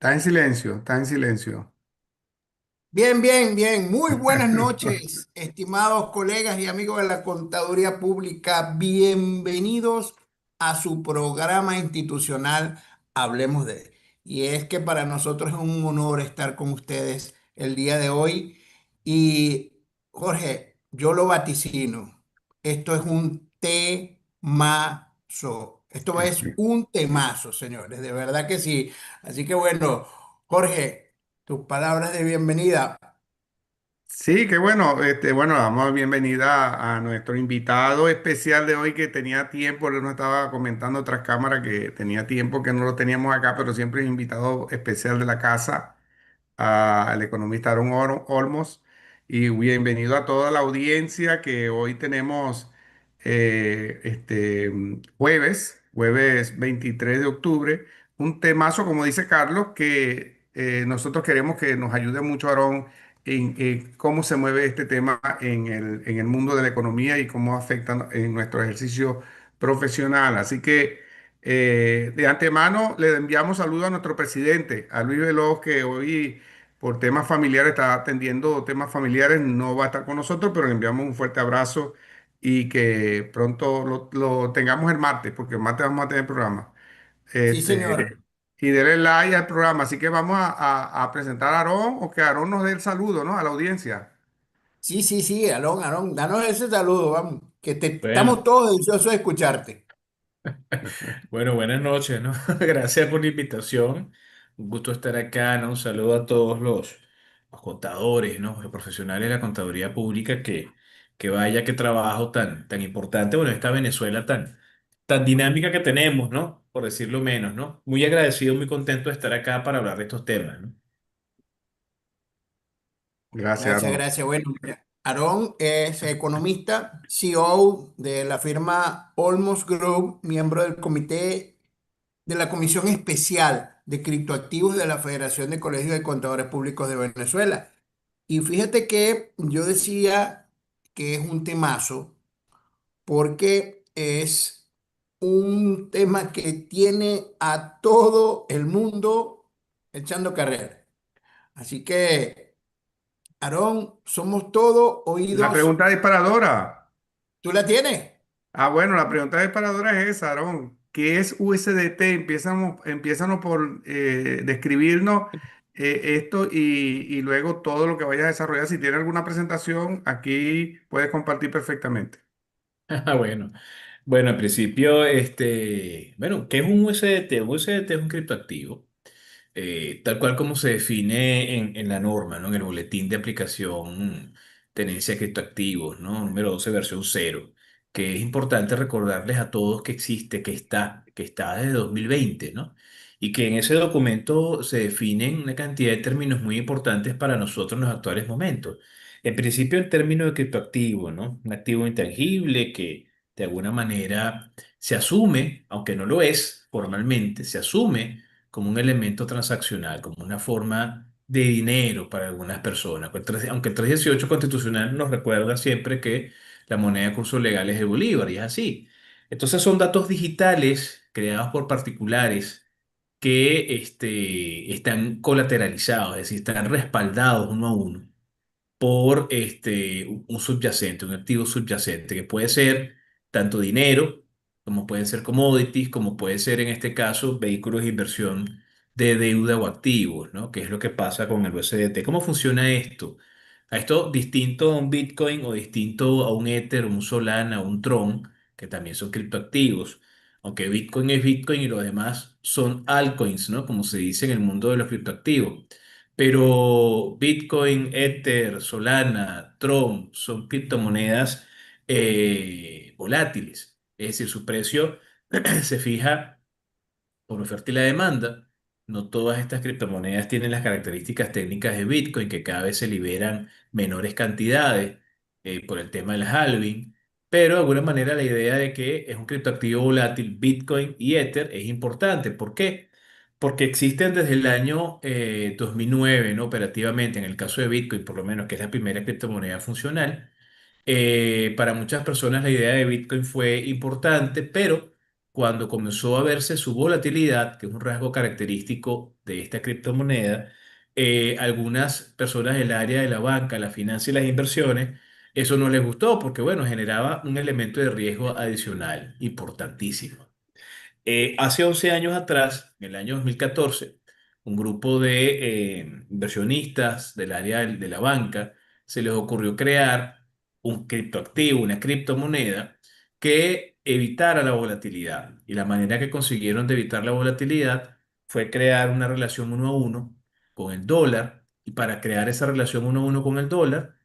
Está en silencio, está en silencio. Bien, bien, bien. Muy buenas noches, estimados colegas y amigos de la Contaduría Pública. Bienvenidos a su programa institucional Hablemos de. Y es que para nosotros es un honor estar con ustedes el día de hoy. Y Jorge, yo lo vaticino. Esto es un temazo. Esto es un temazo, señores. De verdad que sí. Así que bueno, Jorge. Tus palabras de bienvenida. Sí, qué bueno. Bueno, damos bienvenida a nuestro invitado especial de hoy que tenía tiempo, él nos estaba comentando otras cámaras que tenía tiempo que no lo teníamos acá, pero siempre es invitado especial de la casa, al economista Olmos. Y bienvenido a toda la audiencia que hoy tenemos jueves 23 de octubre, un temazo, como dice Carlos, que nosotros queremos que nos ayude mucho, Aarón, en cómo se mueve este tema en el mundo de la economía y cómo afecta en nuestro ejercicio profesional. Así que de antemano le enviamos saludos a nuestro presidente, a Luis Veloz, que hoy por temas familiares está atendiendo temas familiares, no va a estar con nosotros, pero le enviamos un fuerte abrazo y que pronto lo tengamos el martes, porque el martes vamos a tener programa. Sí, Este, señor. y denle like al programa. Así que vamos a presentar a Aarón o que Aarón nos dé el saludo, ¿no? A la audiencia. Sí, sí, sí, Alón, Alón, danos ese saludo, vamos, que estamos Bueno, todos deseosos de escucharte. bueno, buenas noches, ¿no? Gracias por la invitación. Un gusto estar acá, ¿no? Un saludo a todos los contadores, ¿no? Los profesionales de la contaduría pública que vaya, qué trabajo tan importante, bueno, esta Venezuela tan dinámica que tenemos, ¿no? Por decirlo menos, ¿no? Muy agradecido, muy contento de estar acá para hablar de estos temas, ¿no? Gracias, Gracias, Aarón. gracias. Bueno, mira, Aarón es economista, CEO de la firma Olmos Group, miembro del comité de la Comisión Especial de Criptoactivos de la Federación de Colegios de Contadores Públicos de Venezuela. Y fíjate que yo decía que es un temazo porque es un tema que tiene a todo el mundo echando carrera. Así que, Aarón, somos todos La oídos. pregunta disparadora. ¿Tú la tienes? Ah, bueno, la pregunta disparadora es esa, Aarón. ¿Qué es USDT? Empiézanos por describirnos esto y luego todo lo que vayas a desarrollar. Si tienes alguna presentación, aquí puedes compartir perfectamente. Ah, bueno. Bueno, en principio, bueno, ¿qué es un USDT? Un USDT es un criptoactivo. Tal cual como se define en la norma, ¿no? En el boletín de aplicación tenencia de criptoactivos, ¿no? Número 12 versión cero, que es importante recordarles a todos que existe, que está desde 2020, ¿no? Y que en ese documento se definen una cantidad de términos muy importantes para nosotros en los actuales momentos. En principio, el término de criptoactivo, ¿no? Un activo intangible que de alguna manera se asume, aunque no lo es formalmente, se asume como un elemento transaccional, como una forma de dinero para algunas personas. Aunque el 318 constitucional nos recuerda siempre que la moneda de curso legal es el bolívar, y es así. Entonces son datos digitales creados por particulares que están colateralizados, es decir, están respaldados uno a uno por un subyacente, un activo subyacente, que puede ser tanto dinero, como pueden ser commodities, como puede ser en este caso vehículos de inversión de deuda o activos, ¿no? ¿Qué es lo que pasa con el USDT? ¿Cómo funciona esto? A esto distinto a un Bitcoin o distinto a un Ether, un Solana, un Tron, que también son criptoactivos. Aunque Bitcoin es Bitcoin y los demás son altcoins, ¿no? Como se dice en el mundo de los criptoactivos. Pero Bitcoin, Ether, Solana, Tron son criptomonedas volátiles. Es decir, su precio se fija por oferta y la demanda. No todas estas criptomonedas tienen las características técnicas de Bitcoin, que cada vez se liberan menores cantidades por el tema del halving. Pero de alguna manera la idea de que es un criptoactivo volátil, Bitcoin y Ether, es importante. ¿Por qué? Porque existen desde el año 2009, ¿no? Operativamente, en el caso de Bitcoin, por lo menos, que es la primera criptomoneda funcional. Para muchas personas la idea de Bitcoin fue importante, pero cuando comenzó a verse su volatilidad, que es un rasgo característico de esta criptomoneda, algunas personas del área de la banca, la finanza y las inversiones, eso no les gustó porque, bueno, generaba un elemento de riesgo adicional importantísimo. Hace 11 años atrás, en el año 2014, un grupo de inversionistas del área de la banca se les ocurrió crear un criptoactivo, una criptomoneda que evitara la volatilidad. Y la manera que consiguieron de evitar la volatilidad fue crear una relación uno a uno con el dólar. Y para crear esa relación uno a uno con el dólar,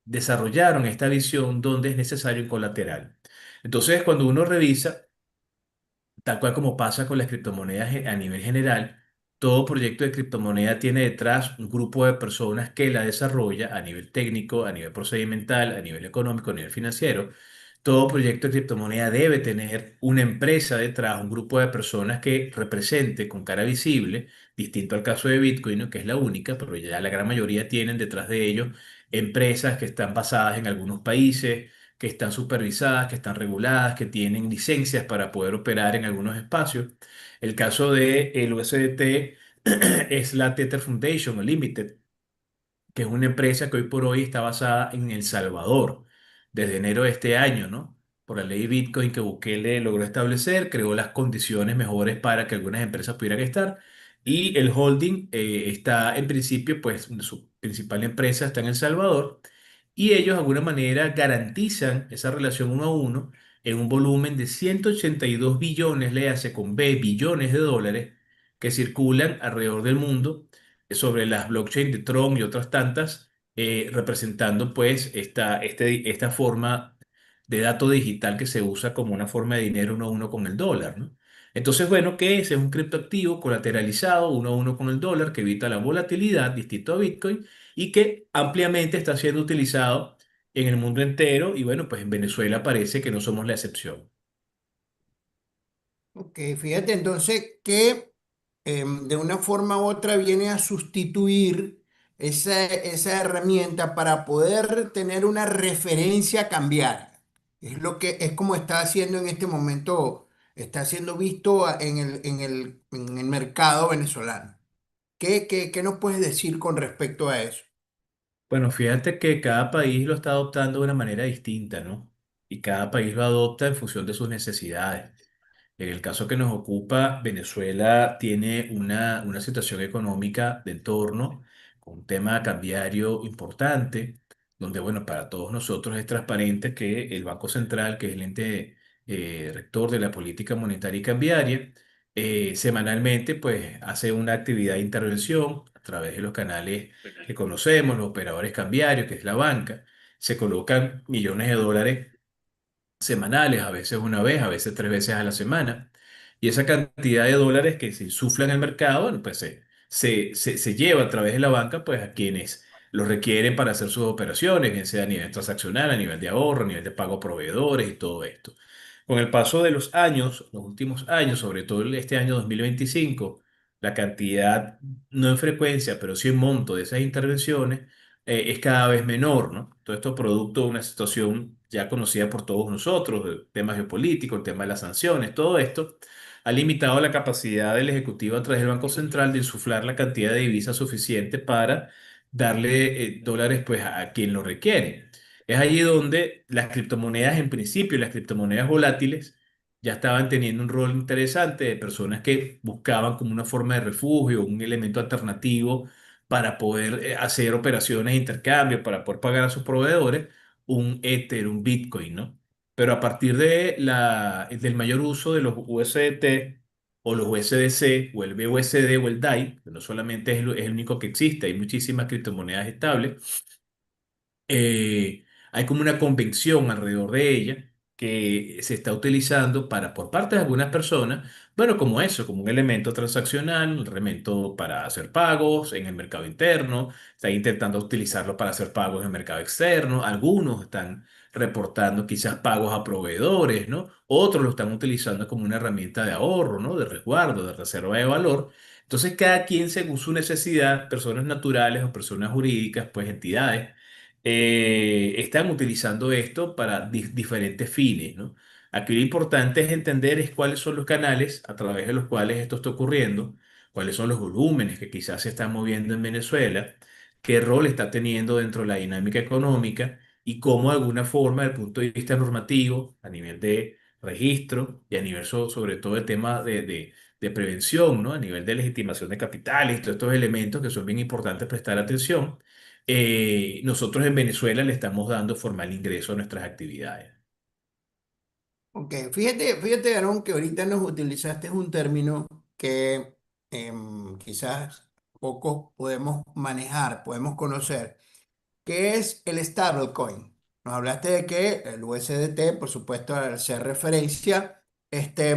desarrollaron esta visión donde es necesario un colateral. Entonces, cuando uno revisa, tal cual como pasa con las criptomonedas a nivel general, todo proyecto de criptomoneda tiene detrás un grupo de personas que la desarrolla a nivel técnico, a nivel procedimental, a nivel económico, a nivel financiero. Todo proyecto de criptomoneda debe tener una empresa detrás, un grupo de personas que represente con cara visible, distinto al caso de Bitcoin, ¿no? Que es la única, pero ya la gran mayoría tienen detrás de ellos empresas que están basadas en algunos países, que están supervisadas, que están reguladas, que tienen licencias para poder operar en algunos espacios. El caso de el USDT es la Tether Foundation o Limited, que es una empresa que hoy por hoy está basada en El Salvador, desde enero de este año, ¿no? Por la ley Bitcoin que Bukele logró establecer, creó las condiciones mejores para que algunas empresas pudieran estar. Y el holding está en principio, pues su principal empresa está en El Salvador y ellos de alguna manera garantizan esa relación uno a uno en un volumen de 182 billones, le hace con B, billones de dólares que circulan alrededor del mundo sobre las blockchain de Tron y otras tantas, representando pues esta forma de dato digital que se usa como una forma de dinero uno a uno con el dólar, ¿no? Entonces, bueno, ¿qué es? Es un criptoactivo colateralizado uno a uno con el dólar que evita la volatilidad, distinto a Bitcoin, y que ampliamente está siendo utilizado en el mundo entero. Y bueno, pues en Venezuela parece que no somos la excepción. Ok, fíjate entonces que de una forma u otra viene a sustituir esa herramienta para poder tener una referencia cambiaria. Es lo que es como está haciendo en este momento, está siendo visto en el mercado venezolano. ¿Qué nos puedes decir con respecto a eso? Bueno, fíjate que cada país lo está adoptando de una manera distinta, ¿no? Y cada país lo adopta en función de sus necesidades. En el caso que nos ocupa, Venezuela tiene una situación económica de entorno con un tema cambiario importante, donde, bueno, para todos nosotros es transparente que el Banco Central, que es el ente rector de la política monetaria y cambiaria, semanalmente, pues, hace una actividad de intervención a través de los canales que conocemos, los operadores cambiarios, que es la banca. Se colocan millones de dólares semanales, a veces una vez, a veces tres veces a la semana. Y esa cantidad de dólares que se insufla en el mercado, bueno, pues se lleva a través de la banca pues a quienes lo requieren para hacer sus operaciones, bien sea a nivel transaccional, a nivel de ahorro, a nivel de pago a proveedores y todo esto. Con el paso de los años, los últimos años, sobre todo este año 2025, la cantidad, no en frecuencia, pero sí en monto de esas intervenciones, es cada vez menor, ¿no? Todo esto producto de una situación ya conocida por todos nosotros, el tema geopolítico, el tema de las sanciones, todo esto ha limitado la capacidad del Ejecutivo a través del Banco Central de insuflar la cantidad de divisas suficiente para darle dólares pues a quien lo requiere. Es allí donde las criptomonedas, en principio, las criptomonedas volátiles, ya estaban teniendo un rol interesante de personas que buscaban como una forma de refugio, un elemento alternativo para poder hacer operaciones de intercambio, para poder pagar a sus proveedores, un Ether, un Bitcoin, ¿no? Pero a partir del mayor uso de los USDT o los USDC o el BUSD o el DAI, que no solamente es el único que existe, hay muchísimas criptomonedas estables, hay como una convención alrededor de ella que se está utilizando para, por parte de algunas personas, bueno, como eso, como un elemento transaccional, un elemento para hacer pagos en el mercado interno, están intentando utilizarlo para hacer pagos en el mercado externo, algunos están reportando quizás pagos a proveedores, ¿no? Otros lo están utilizando como una herramienta de ahorro, ¿no? De resguardo, de reserva de valor. Entonces, cada quien según su necesidad, personas naturales o personas jurídicas, pues entidades están utilizando esto para diferentes fines, ¿no? Aquí lo importante es entender es cuáles son los canales a través de los cuales esto está ocurriendo, cuáles son los volúmenes que quizás se están moviendo en Venezuela, qué rol está teniendo dentro de la dinámica económica y cómo de alguna forma, desde el punto de vista normativo, a nivel de registro y a nivel sobre todo el tema de prevención, ¿no? A nivel de legitimación de capitales, todos estos elementos que son bien importantes prestar atención, nosotros en Venezuela le estamos dando formal ingreso a nuestras actividades. Ok, fíjate, Aaron, que ahorita nos utilizaste un término que quizás pocos podemos manejar, podemos conocer, que es el stablecoin. Nos hablaste de que el USDT, por supuesto, al ser referencia, este,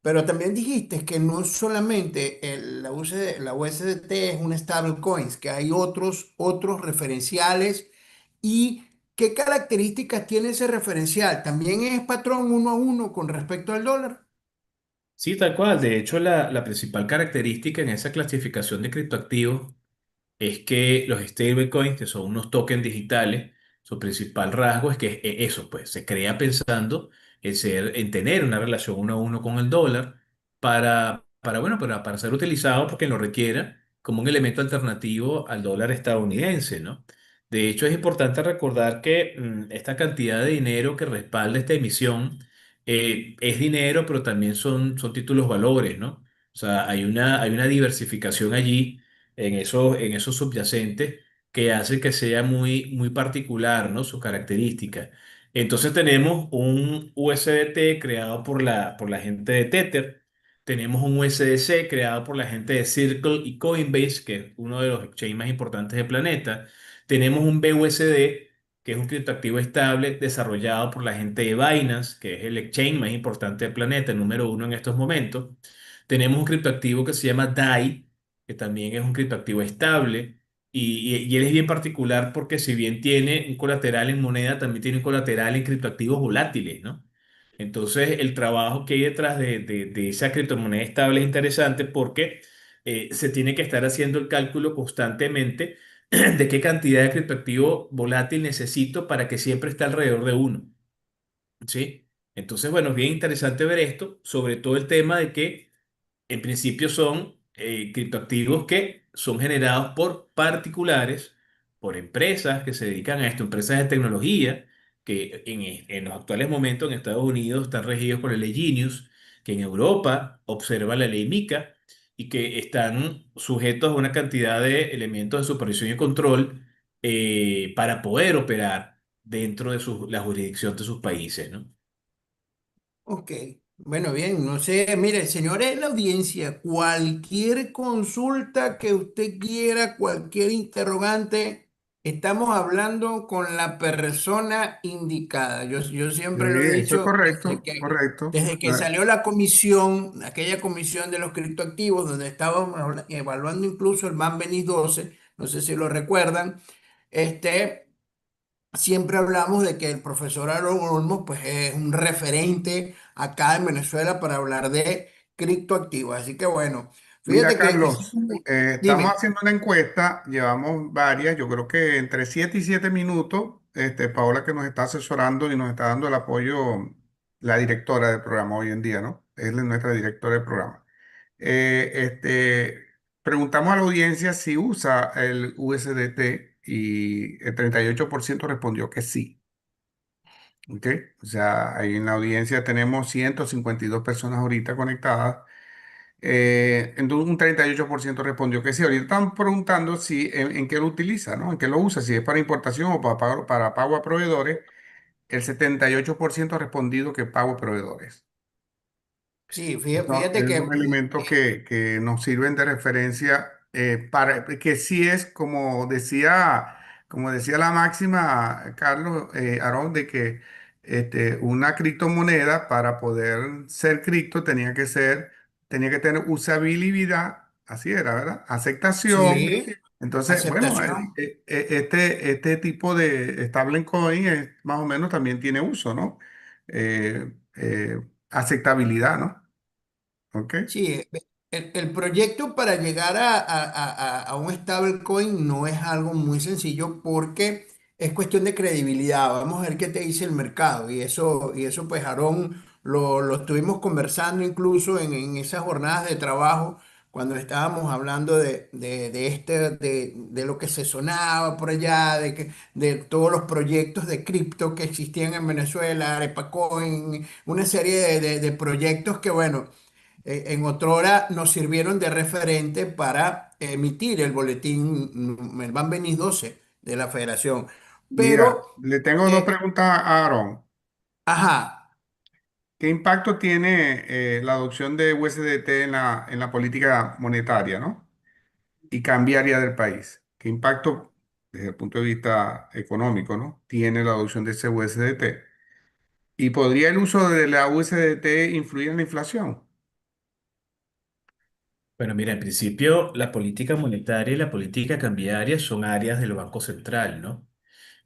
pero también dijiste que no solamente la USDT es un stablecoin, que hay otros referenciales. ¿Y qué características tiene ese referencial? ¿También es patrón uno a uno con respecto al dólar? Sí, tal cual. De hecho, la principal característica en esa clasificación de criptoactivos es que los stablecoins, que son unos tokens digitales, su principal rasgo es que eso, pues, se crea pensando en tener una relación uno a uno con el dólar bueno, para ser utilizado porque lo requiera como un elemento alternativo al dólar estadounidense, ¿no? De hecho, es importante recordar que esta cantidad de dinero que respalda esta emisión es dinero, pero también son títulos valores, ¿no? O sea, hay una diversificación allí en esos subyacentes que hace que sea muy particular, ¿no? Sus características. Entonces tenemos un USDT creado por la gente de Tether, tenemos un USDC creado por la gente de Circle y Coinbase, que es uno de los exchanges más importantes del planeta, tenemos un BUSD, que es un criptoactivo estable desarrollado por la gente de Binance, que es el exchange más importante del planeta, el número uno en estos momentos. Tenemos un criptoactivo que se llama DAI, que también es un criptoactivo estable. Y él es bien particular porque si bien tiene un colateral en moneda, también tiene un colateral en criptoactivos volátiles, ¿no? Entonces, el trabajo que hay detrás de esa criptomoneda estable es interesante porque se tiene que estar haciendo el cálculo constantemente de qué cantidad de criptoactivo volátil necesito para que siempre esté alrededor de uno. ¿Sí? Entonces, bueno, es bien interesante ver esto, sobre todo el tema de que en principio son criptoactivos que son generados por particulares, por empresas que se dedican a esto, empresas de tecnología, que en los actuales momentos en Estados Unidos están regidos por la ley Genius, que en Europa observa la ley MiCA y que están sujetos a una cantidad de elementos de supervisión y control para poder operar dentro de la jurisdicción de sus países, ¿no? Ok, bueno, bien, no sé, mire, señores de la audiencia, cualquier consulta que usted quiera, cualquier interrogante, estamos hablando con la persona indicada. Yo Sí, siempre lo he eso es dicho correcto, correcto. desde que salió la comisión, aquella comisión de los criptoactivos, donde estábamos evaluando incluso el MAN-Benny 12, no sé si lo recuerdan, este siempre hablamos de que el profesor Aaron Olmos pues, es un referente acá en Venezuela para hablar de criptoactivos. Así que bueno, Mira, fíjate que Carlos, estamos dime. haciendo una encuesta, llevamos varias, yo creo que entre 7 y 7 minutos, Paola que nos está asesorando y nos está dando el apoyo, la directora del programa hoy en día, ¿no? Es nuestra directora del programa. Preguntamos a la audiencia si usa el USDT y el 38% respondió que sí. ¿Ok? O sea, ahí en la audiencia tenemos 152 personas ahorita conectadas. Entonces un 38% respondió que sí. Ahorita están preguntando si en qué lo utiliza, ¿no? En qué lo usa, si es para importación o para pago a proveedores. El 78% ha respondido que pago a proveedores. Sí, fíjate Es que un elemento que nos sirven de referencia para que sí es como decía la máxima, Carlos, Aarón, de que una criptomoneda para poder ser cripto tenía que tener usabilidad, así era, ¿verdad? Aceptación. sí, Entonces, bueno, aceptación. este tipo de stablecoin más o menos también tiene uso, ¿no? Aceptabilidad, ¿no? Ok. Sí, el proyecto para llegar a un stablecoin no es algo muy sencillo porque es cuestión de credibilidad. Vamos a ver qué te dice el mercado. Y eso pues, Aarón, lo estuvimos conversando incluso en esas jornadas de trabajo, cuando estábamos hablando de lo que se sonaba por allá, de todos los proyectos de cripto que existían en Venezuela, Arepacoin, una serie de proyectos que, bueno, en otrora nos sirvieron de referente para emitir el boletín, el Ban 12 de la Federación. Mira, Pero, le tengo dos eh, preguntas a Aaron. ajá, ¿Qué impacto tiene la adopción de USDT en la política monetaria, ¿no? Y cambiaria del país? ¿Qué impacto desde el punto de vista económico, ¿no? Tiene la adopción de ese USDT? ¿Y podría el uso de la USDT influir en la inflación? Bueno, mira, en principio la política monetaria y la política cambiaria son áreas del Banco Central, ¿no?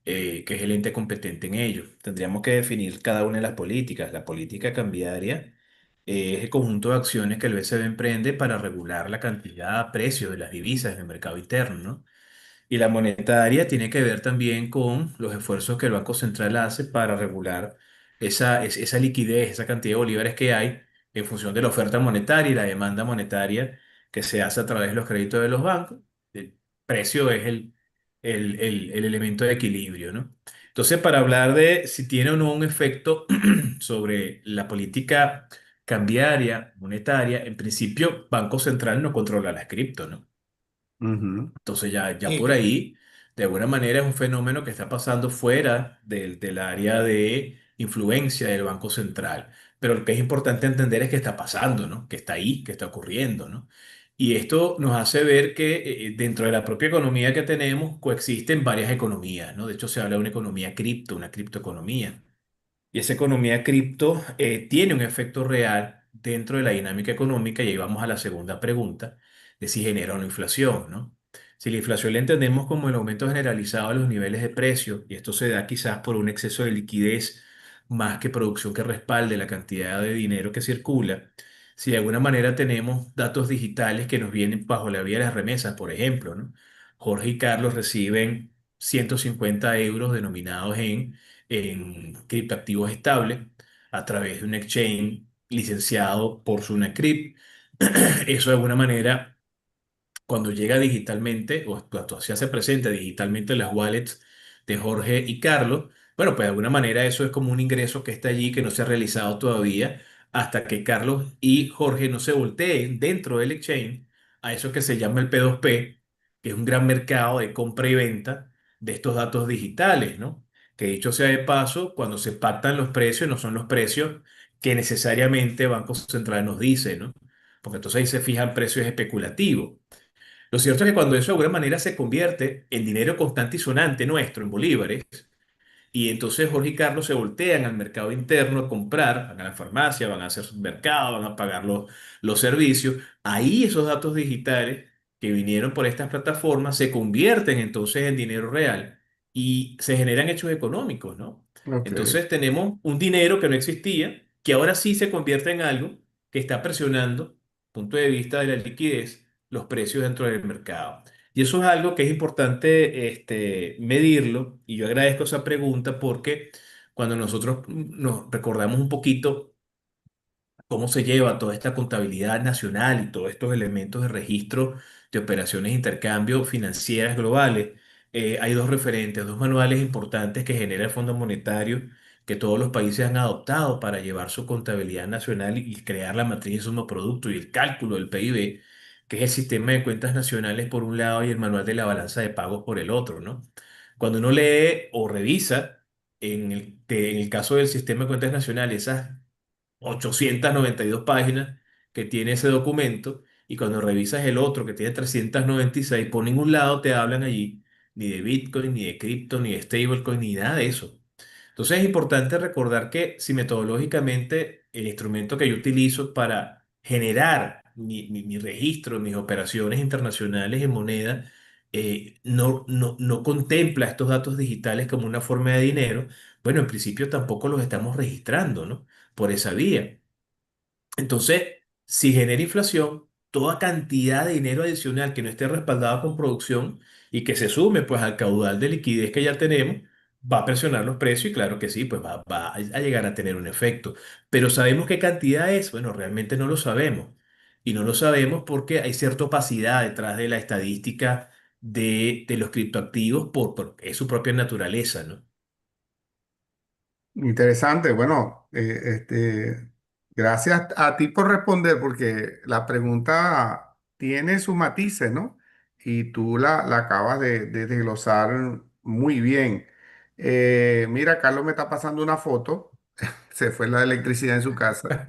Que es el ente competente en ello. Tendríamos que definir cada una de las políticas. La política cambiaria es el conjunto de acciones que el BCB emprende para regular la cantidad, precio de las divisas en el mercado interno, ¿no? Y la monetaria tiene que ver también con los esfuerzos que el Banco Central hace para regular esa liquidez, esa cantidad de bolívares que hay en función de la oferta monetaria y la demanda monetaria que se hace a través de los créditos de los bancos. El precio es el elemento de equilibrio, ¿no? Entonces, para hablar de si tiene o no un efecto sobre la política cambiaria, monetaria, en principio, Banco Central no controla las cripto, ¿no? Ujú. Entonces ya por eh, ahí, de alguna manera es un fenómeno que está pasando fuera del área de influencia del Banco Central. Pero lo que es importante entender es que está pasando, ¿no? Que está ahí, que está ocurriendo, ¿no? Y esto nos hace ver que dentro de la propia economía que tenemos coexisten varias economías, ¿no? De hecho, se habla de una economía cripto, una criptoeconomía. Y esa economía cripto tiene un efecto real dentro de la dinámica económica y ahí vamos a la segunda pregunta de si genera una inflación, ¿no? Si la inflación la entendemos como el aumento generalizado de los niveles de precios y esto se da quizás por un exceso de liquidez más que producción que respalde la cantidad de dinero que circula, si de alguna manera tenemos datos digitales que nos vienen bajo la vía de las remesas, por ejemplo, ¿no? Jorge y Carlos reciben 150 euros denominados en criptoactivos estables a través de un exchange licenciado por Sunacrip. Eso de alguna manera, cuando llega digitalmente, o cuando se hace presente digitalmente en las wallets de Jorge y Carlos, bueno, pues de alguna manera eso es como un ingreso que está allí, que no se ha realizado todavía, hasta que Carlos y Jorge no se volteen dentro del exchange a eso que se llama el P2P, que es un gran mercado de compra y venta de estos datos digitales, ¿no? Que dicho sea de paso, cuando se pactan los precios, no son los precios que necesariamente Banco Central nos dice, ¿no? Porque entonces ahí se fijan precios especulativos. Lo cierto es que cuando eso de alguna manera se convierte en dinero constante y sonante nuestro, en bolívares, y entonces Jorge y Carlos se voltean al mercado interno a comprar, van a la farmacia, van a hacer supermercado, van a pagar los servicios. Ahí esos datos digitales que vinieron por estas plataformas se convierten entonces en dinero real y se generan hechos económicos, ¿no? Ok. Entonces tenemos un dinero que no existía, que ahora sí se convierte en algo que está presionando, punto de vista de la liquidez, los precios dentro del mercado. Y eso es algo que es importante medirlo, y yo agradezco esa pregunta porque cuando nosotros nos recordamos un poquito cómo se lleva toda esta contabilidad nacional y todos estos elementos de registro de operaciones de intercambio financieras globales, hay dos referentes, dos manuales importantes que genera el Fondo Monetario que todos los países han adoptado para llevar su contabilidad nacional y crear la matriz de sumo producto y el cálculo del PIB, que es el sistema de cuentas nacionales por un lado y el manual de la balanza de pagos por el otro, ¿no? Cuando uno lee o revisa en el caso del sistema de cuentas nacionales, esas 892 páginas que tiene ese documento, y cuando revisas el otro que tiene 396, por ningún lado te hablan allí ni de Bitcoin, ni de cripto, ni de stablecoin, ni nada de eso. Entonces es importante recordar que si metodológicamente el instrumento que yo utilizo para generar mi registro, mis operaciones internacionales en moneda, no contempla estos datos digitales como una forma de dinero, bueno, en principio tampoco los estamos registrando, ¿no? Por esa vía. Entonces, si genera inflación, toda cantidad de dinero adicional que no esté respaldado con producción y que se sume pues al caudal de liquidez que ya tenemos, va a presionar los precios y claro que sí, pues va a llegar a tener un efecto. Pero ¿sabemos qué cantidad es? Bueno, realmente no lo sabemos. Y no lo sabemos porque hay cierta opacidad detrás de la estadística de los criptoactivos por es su propia naturaleza, ¿no? Interesante. Bueno, gracias a ti por responder, porque la pregunta tiene sus matices, ¿no? Y tú la acabas de desglosar muy bien. Mira, Carlos me está pasando una foto. Se fue la electricidad en su casa.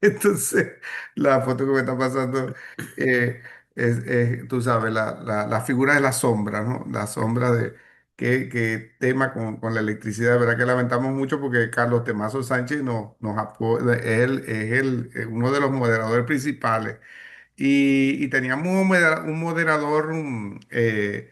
Entonces, la foto que me está pasando tú sabes, la figura de la sombra, ¿no? La sombra de qué tema con la electricidad. De verdad que lamentamos mucho porque Carlos Temazo Sánchez nos apoya, uno de los moderadores principales. Y teníamos un moderador eh,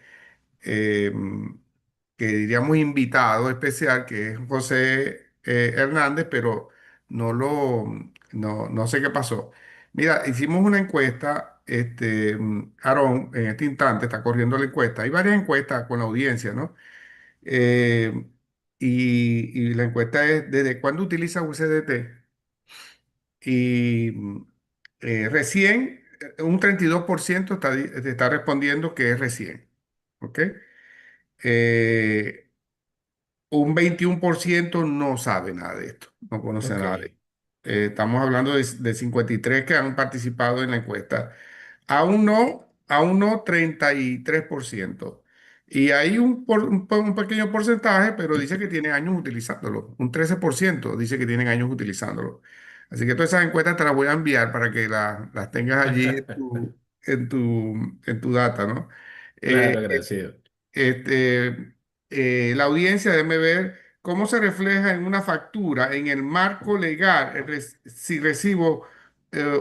que diríamos invitado especial, que es José Hernández, pero no lo, no sé qué pasó. Mira, hicimos una encuesta, Aarón, en este instante está corriendo la encuesta. Hay varias encuestas con la audiencia, ¿no? Eh, y la encuesta es, ¿desde cuándo utiliza USDT? Y recién, un 32% te está respondiendo que es recién, ¿ok? Eh, un 21% no sabe nada de esto, no conoce Ok. nada de esto. Estamos hablando de 53 que han participado en la encuesta. Aún no 33%. Y hay un pequeño porcentaje, pero dice que tiene años utilizándolo. Un 13% dice que tienen años utilizándolo. Así que todas esas encuestas te las voy a enviar para que las tengas allí en tu data, ¿no? Eh, Claro, agradecido. este, la audiencia debe ver cómo se refleja en una factura, en el marco legal, si recibo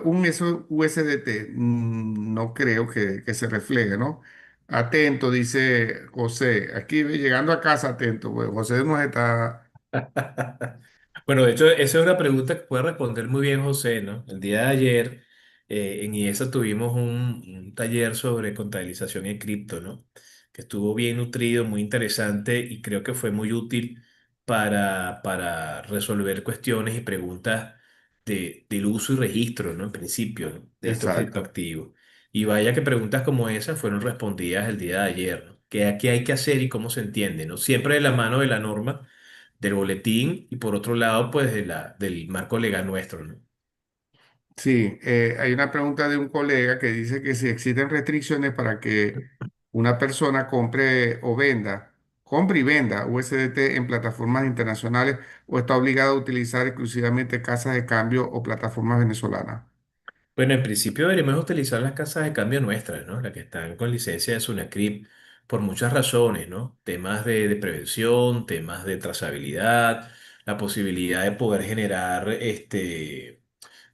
un USDT. No creo que se refleje, ¿no? Atento, dice José. Aquí llegando a casa, atento. Pues, José nos está... Bueno, de hecho, esa es una pregunta que puede responder muy bien José, ¿no? El día de ayer en IESA tuvimos un taller sobre contabilización en cripto, ¿no? Que estuvo bien nutrido, muy interesante y creo que fue muy útil para resolver cuestiones y preguntas del uso y registro, ¿no? En principio, ¿no? De estos Exacto. criptoactivos. Y vaya que preguntas como esas fueron respondidas el día de ayer, ¿no? ¿Qué hay que hacer y cómo se entiende, ¿no? Siempre de la mano de la norma del boletín y por otro lado, pues del marco legal nuestro, ¿no? Sí, hay una pregunta de un colega que dice que si existen restricciones para que una persona compre y venda USDT en plataformas internacionales o está obligado a utilizar exclusivamente casas de cambio o plataformas venezolanas. Bueno, en principio deberíamos utilizar las casas de cambio nuestras, ¿no? Las que están con licencia de SUNACRIP por muchas razones, ¿no? Temas de prevención, temas de trazabilidad, la posibilidad de poder generar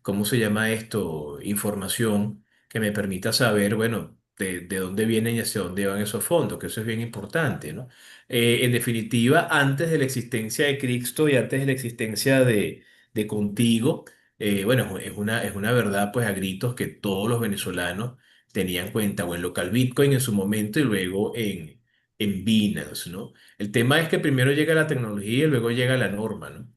¿cómo se llama esto? Información que me permita saber, bueno, de dónde vienen y hacia dónde van esos fondos, que eso es bien importante, ¿no? En definitiva, antes de la existencia de Crixto y antes de la existencia de Contigo, bueno, es una verdad, pues, a gritos que todos los venezolanos tenían cuenta, o en local Bitcoin en su momento y luego en Binance, ¿no? El tema es que primero llega la tecnología y luego llega la norma, ¿no?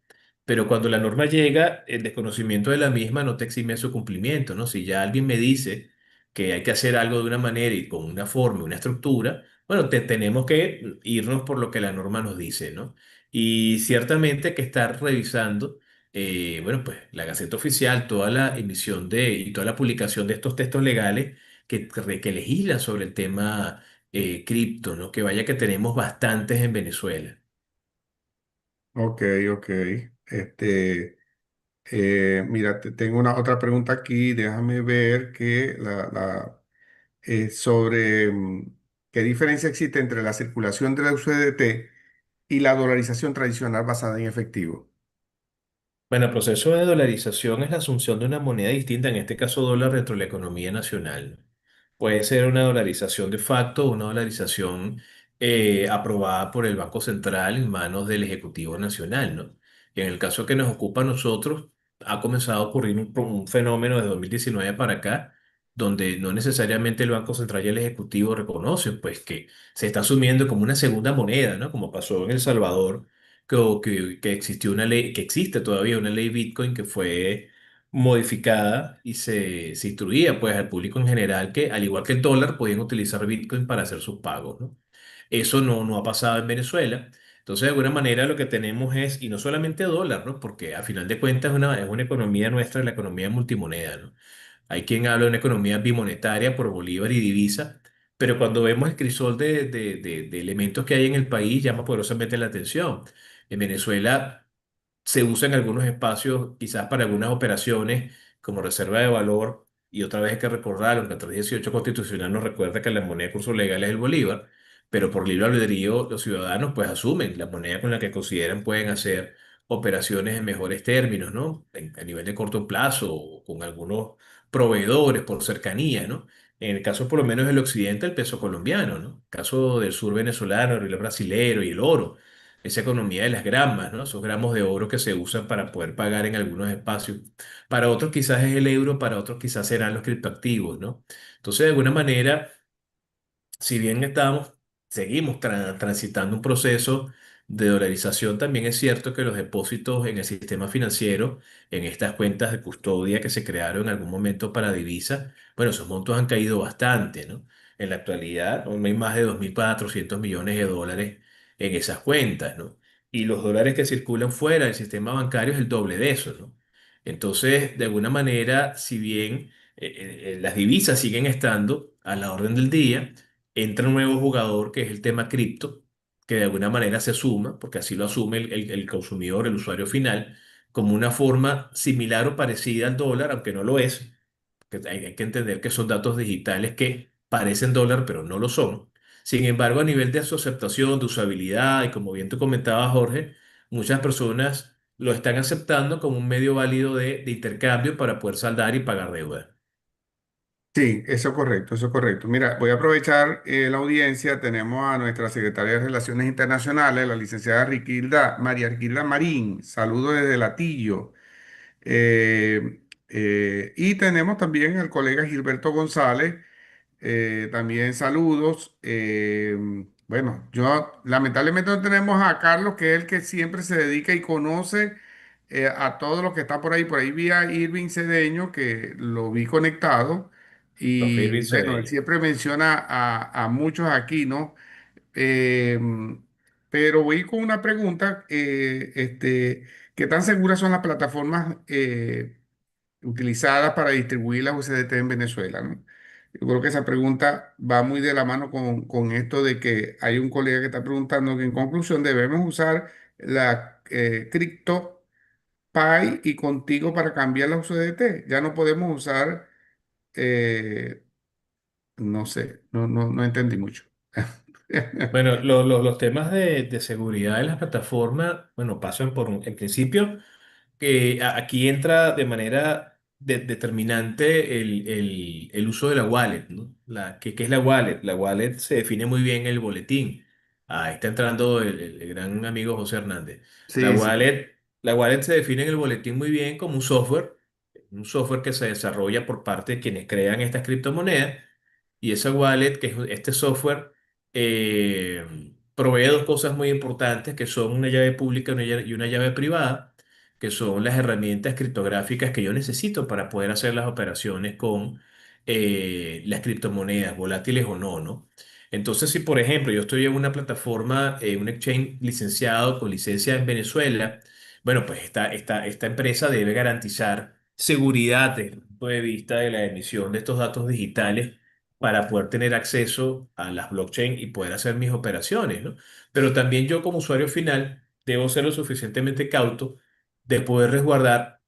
Pero cuando la norma llega, el desconocimiento de la misma no te exime de su cumplimiento, ¿no? Si ya alguien me dice que hay que hacer algo de una manera y con una forma, una estructura, bueno, tenemos que irnos por lo que la norma nos dice, ¿no? Y ciertamente que estar revisando, bueno, pues la Gaceta Oficial, toda la emisión y toda la publicación de estos textos legales que legislan sobre el tema cripto, ¿no? Que vaya que tenemos bastantes en Venezuela. Ok, ok. Este, mira, tengo una otra pregunta aquí. Déjame ver sobre qué diferencia existe entre la circulación de la USDT y la dolarización tradicional basada en efectivo. Bueno, el proceso de dolarización es la asunción de una moneda distinta, en este caso dólar, dentro de la economía nacional. Puede ser una dolarización de facto o una dolarización aprobada por el Banco Central en manos del Ejecutivo Nacional, ¿no? Y en el caso que nos ocupa a nosotros, ha comenzado a ocurrir un fenómeno de 2019 para acá, donde no necesariamente el Banco Central y el Ejecutivo reconocen, pues que se está asumiendo como una segunda moneda, ¿no? Como pasó en El Salvador, que existió una ley, que existe todavía una ley Bitcoin que fue modificada y se instruía pues al público en general que al igual que el dólar podían utilizar Bitcoin para hacer sus pagos, ¿no? Eso no ha pasado en Venezuela. Entonces, de alguna manera lo que tenemos es, y no solamente dólar, ¿no? Porque a final de cuentas es una economía nuestra, la economía multimoneda, ¿no? Hay quien habla de una economía bimonetaria por bolívar y divisa, pero cuando vemos el crisol de elementos que hay en el país, llama poderosamente la atención. En Venezuela se usa en algunos espacios, quizás para algunas operaciones como reserva de valor, y otra vez hay que recordar, el 1418 constitucional nos recuerda que la moneda de curso legal es el bolívar, pero por libre albedrío los ciudadanos pues asumen la moneda con la que consideran pueden hacer operaciones en mejores términos, ¿no? A nivel de corto plazo o con algunos proveedores por cercanía, ¿no? En el caso por lo menos del occidente, el peso colombiano, ¿no? El caso del sur venezolano, el real brasilero y el oro, esa economía de las gramas, ¿no? Esos gramos de oro que se usan para poder pagar en algunos espacios. Para otros quizás es el euro, para otros quizás serán los criptoactivos, ¿no? Entonces, de alguna manera, si bien seguimos transitando un proceso de dolarización, también es cierto que los depósitos en el sistema financiero, en estas cuentas de custodia que se crearon en algún momento para divisas, bueno, esos montos han caído bastante, ¿no? En la actualidad, no hay más de 2.400 millones de dólares en esas cuentas, ¿no? Y los dólares que circulan fuera del sistema bancario es el doble de eso, ¿no? Entonces, de alguna manera, si bien las divisas siguen estando a la orden del día, entra un nuevo jugador que es el tema cripto, que de alguna manera se suma, porque así lo asume el consumidor, el usuario final, como una forma similar o parecida al dólar, aunque no lo es, que hay que entender que son datos digitales que parecen dólar, pero no lo son. Sin embargo, a nivel de su aceptación, de usabilidad, y como bien tú comentabas, Jorge, muchas personas lo están aceptando como un medio válido de intercambio para poder saldar y pagar deuda. Sí, eso es correcto, eso es correcto. Mira, voy a aprovechar la audiencia. Tenemos a nuestra secretaria de Relaciones Internacionales, la licenciada María Riquilda Marín. Saludos desde Latillo. Y tenemos también al colega Gilberto González. También saludos. Bueno, yo lamentablemente no tenemos a Carlos, que es el que siempre se dedica y conoce a todo lo que está por ahí. Por ahí vi a Irving Cedeño, que lo vi conectado. Profe Y Irving bueno, él Cedeño. siempre menciona a muchos aquí, ¿no? Eh, pero voy con una pregunta. ¿Qué tan seguras son las plataformas utilizadas para distribuir las USDT en Venezuela, ¿no? Yo creo que esa pregunta va muy de la mano con esto de que hay un colega que está preguntando que en conclusión debemos usar la CryptoPay y Contigo para cambiar la USDT. Ya no podemos usar, eh, no sé, no entendí mucho. Bueno, los temas de seguridad de las plataformas, bueno, pasan en principio, que aquí entra de manera determinante el uso de la wallet, ¿no? ¿Qué es la wallet? La wallet se define muy bien en el boletín. Ahí está entrando el gran amigo José Hernández. La Sí, sí. wallet, la wallet se define en el boletín muy bien como un software que se desarrolla por parte de quienes crean estas criptomonedas. Y esa wallet, que es este software, provee dos cosas muy importantes, que son una llave pública y una llave privada, que son las herramientas criptográficas que yo necesito para poder hacer las operaciones con las criptomonedas, volátiles o no, ¿no? Entonces, si por ejemplo yo estoy en una plataforma, un exchange licenciado con licencia en Venezuela, bueno, pues esta empresa debe garantizar seguridad desde el punto de vista de la emisión de estos datos digitales para poder tener acceso a las blockchain y poder hacer mis operaciones, ¿no? Pero también yo como usuario final debo ser lo suficientemente cauto de poder resguardar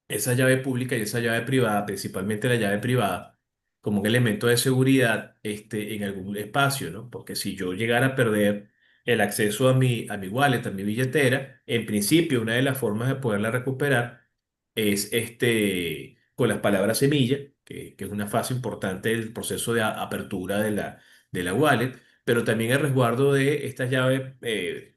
esa llave pública y esa llave privada, principalmente la llave privada, como un elemento de seguridad en algún espacio, ¿no? Porque si yo llegara a perder el acceso a mi wallet, a mi billetera, en principio una de las formas de poderla recuperar es con las palabras semilla, que es una fase importante del proceso de apertura de la wallet, pero también el resguardo de esta llave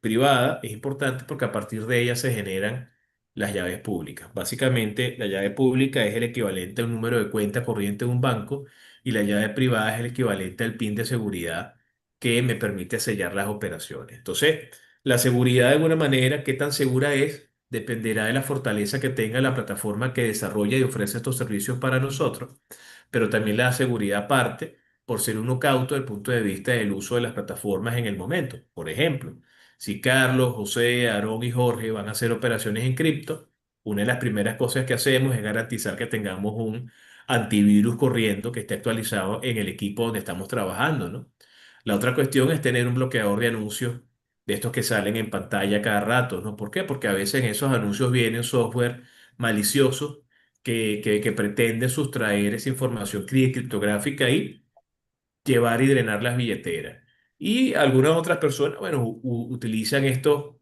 privada es importante porque a partir de ella se generan las llaves públicas. Básicamente, la llave pública es el equivalente a un número de cuenta corriente de un banco y la llave privada es el equivalente al PIN de seguridad que me permite sellar las operaciones. Entonces, la seguridad de alguna manera, qué tan segura es, dependerá de la fortaleza que tenga la plataforma que desarrolla y ofrece estos servicios para nosotros, pero también la seguridad parte por ser uno cauto desde el punto de vista del uso de las plataformas en el momento. Por ejemplo, si Carlos, José, Aarón y Jorge van a hacer operaciones en cripto, una de las primeras cosas que hacemos es garantizar que tengamos un antivirus corriendo que esté actualizado en el equipo donde estamos trabajando, ¿no? La otra cuestión es tener un bloqueador de anuncios de estos que salen en pantalla cada rato, ¿no? ¿Por qué? Porque a veces en esos anuncios vienen software malicioso que pretende sustraer esa información criptográfica y llevar y drenar las billeteras. Y algunas otras personas, bueno, utilizan estos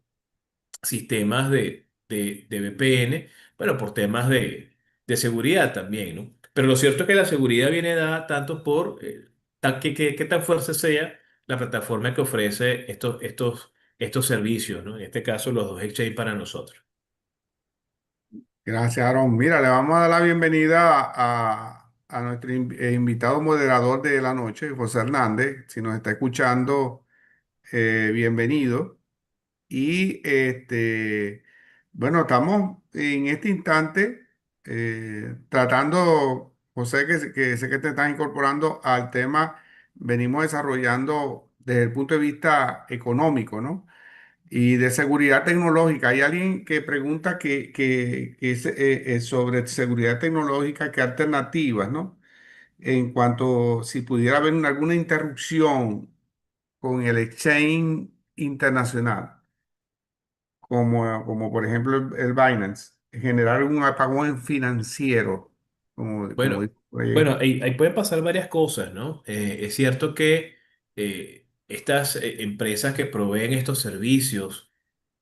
sistemas de VPN, bueno, por temas de seguridad también, ¿no? Pero lo cierto es que la seguridad viene dada tanto por qué tan fuerte sea la plataforma que ofrece estos servicios, ¿no? En este caso, los dos exchange para nosotros. Gracias, Aaron. Mira, le vamos a dar la bienvenida a nuestro invitado moderador de la noche, José Hernández. Si nos está escuchando, bienvenido. Y bueno, estamos en este instante tratando, José, que sé que te estás incorporando al tema, venimos desarrollando desde el punto de vista económico, ¿no? Y de seguridad tecnológica. Hay alguien que pregunta que es, sobre seguridad tecnológica, qué alternativas, ¿no? En cuanto si pudiera haber alguna interrupción con el exchange internacional, como por ejemplo el Binance, generar un apagón financiero, como Bueno, dice por ahí. bueno, ahí pueden pasar varias cosas, ¿no? Es cierto que estas empresas que proveen estos servicios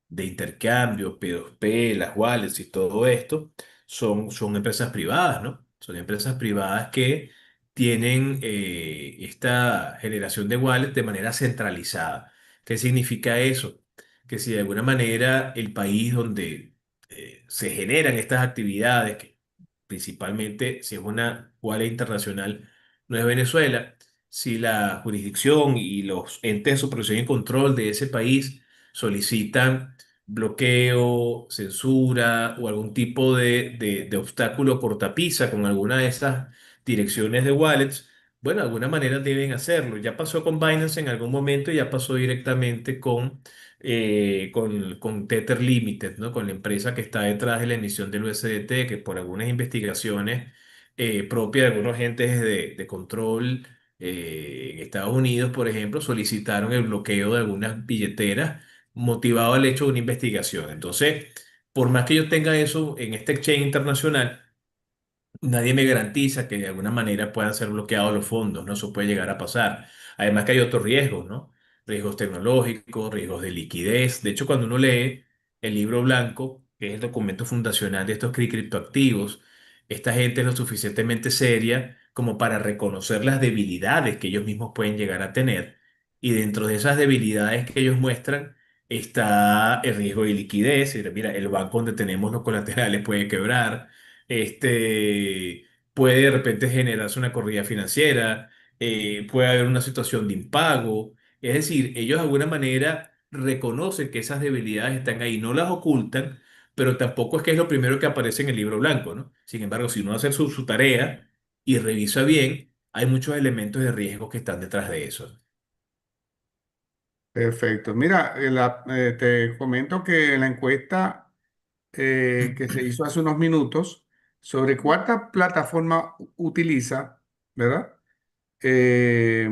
de intercambio, P2P, las wallets y todo esto, son empresas privadas, ¿no? Son empresas privadas que tienen esta generación de wallets de manera centralizada. ¿Qué significa eso? Que si de alguna manera el país donde se generan estas actividades, que principalmente si es una wallet internacional, no es Venezuela, si la jurisdicción y los entes de supervisión y control de ese país solicitan bloqueo, censura o algún tipo de obstáculo cortapisa con alguna de esas direcciones de wallets, bueno, de alguna manera deben hacerlo. Ya pasó con Binance en algún momento y ya pasó directamente con Tether Limited, ¿no? Con la empresa que está detrás de la emisión del USDT, que por algunas investigaciones propias de algunos agentes de control en Estados Unidos, por ejemplo, solicitaron el bloqueo de algunas billeteras motivado al hecho de una investigación. Entonces, por más que yo tenga eso en este exchange internacional, nadie me garantiza que de alguna manera puedan ser bloqueados los fondos, ¿no? Eso puede llegar a pasar. Además que hay otros riesgos, ¿no? Riesgos tecnológicos, riesgos de liquidez. De hecho, cuando uno lee el libro blanco, que es el documento fundacional de estos criptoactivos, esta gente es lo suficientemente seria como para reconocer las debilidades que ellos mismos pueden llegar a tener. Y dentro de esas debilidades que ellos muestran está el riesgo de liquidez. Mira, el banco donde tenemos los colaterales puede quebrar, puede de repente generarse una corrida financiera, puede haber una situación de impago. Es decir, ellos de alguna manera reconocen que esas debilidades están ahí, no las ocultan, pero tampoco es que es lo primero que aparece en el libro blanco, ¿no? Sin embargo, si uno hace su tarea y revisa bien, hay muchos elementos de riesgo que están detrás de eso. Perfecto. Mira, te comento que la encuesta que se hizo hace unos minutos sobre cuánta plataforma utiliza, ¿verdad? Eh,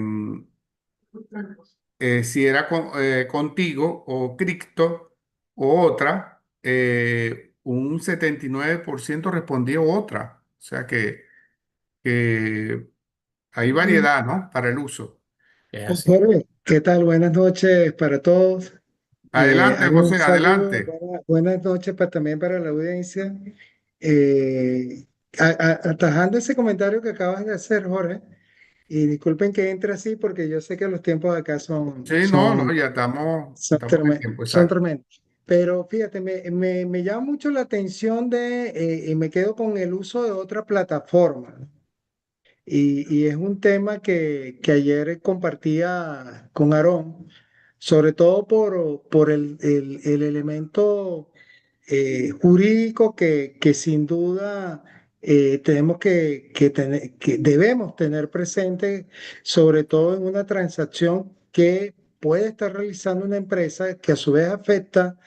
si era contigo o Cripto o otra, un 79% respondió otra. O sea que hay variedad, ¿no? Para el uso. Es así. Jorge, ¿qué tal? Buenas noches para todos. Adelante, Hago un José, saludo, adelante. buenas noches también para la audiencia. Eh, Atajando ese comentario que acabas de hacer, Jorge, y disculpen que entre así porque yo sé que los tiempos acá Sí, no, no, ya estamos en tiempo, son exacto. tremendos. Pero fíjate, me llama mucho la atención y me quedo con el uso de otra plataforma. Y es un tema que ayer compartía con Aarón, sobre todo por el elemento jurídico que sin duda tenemos que debemos tener presente, sobre todo en una transacción que puede estar realizando una empresa que a su vez afecta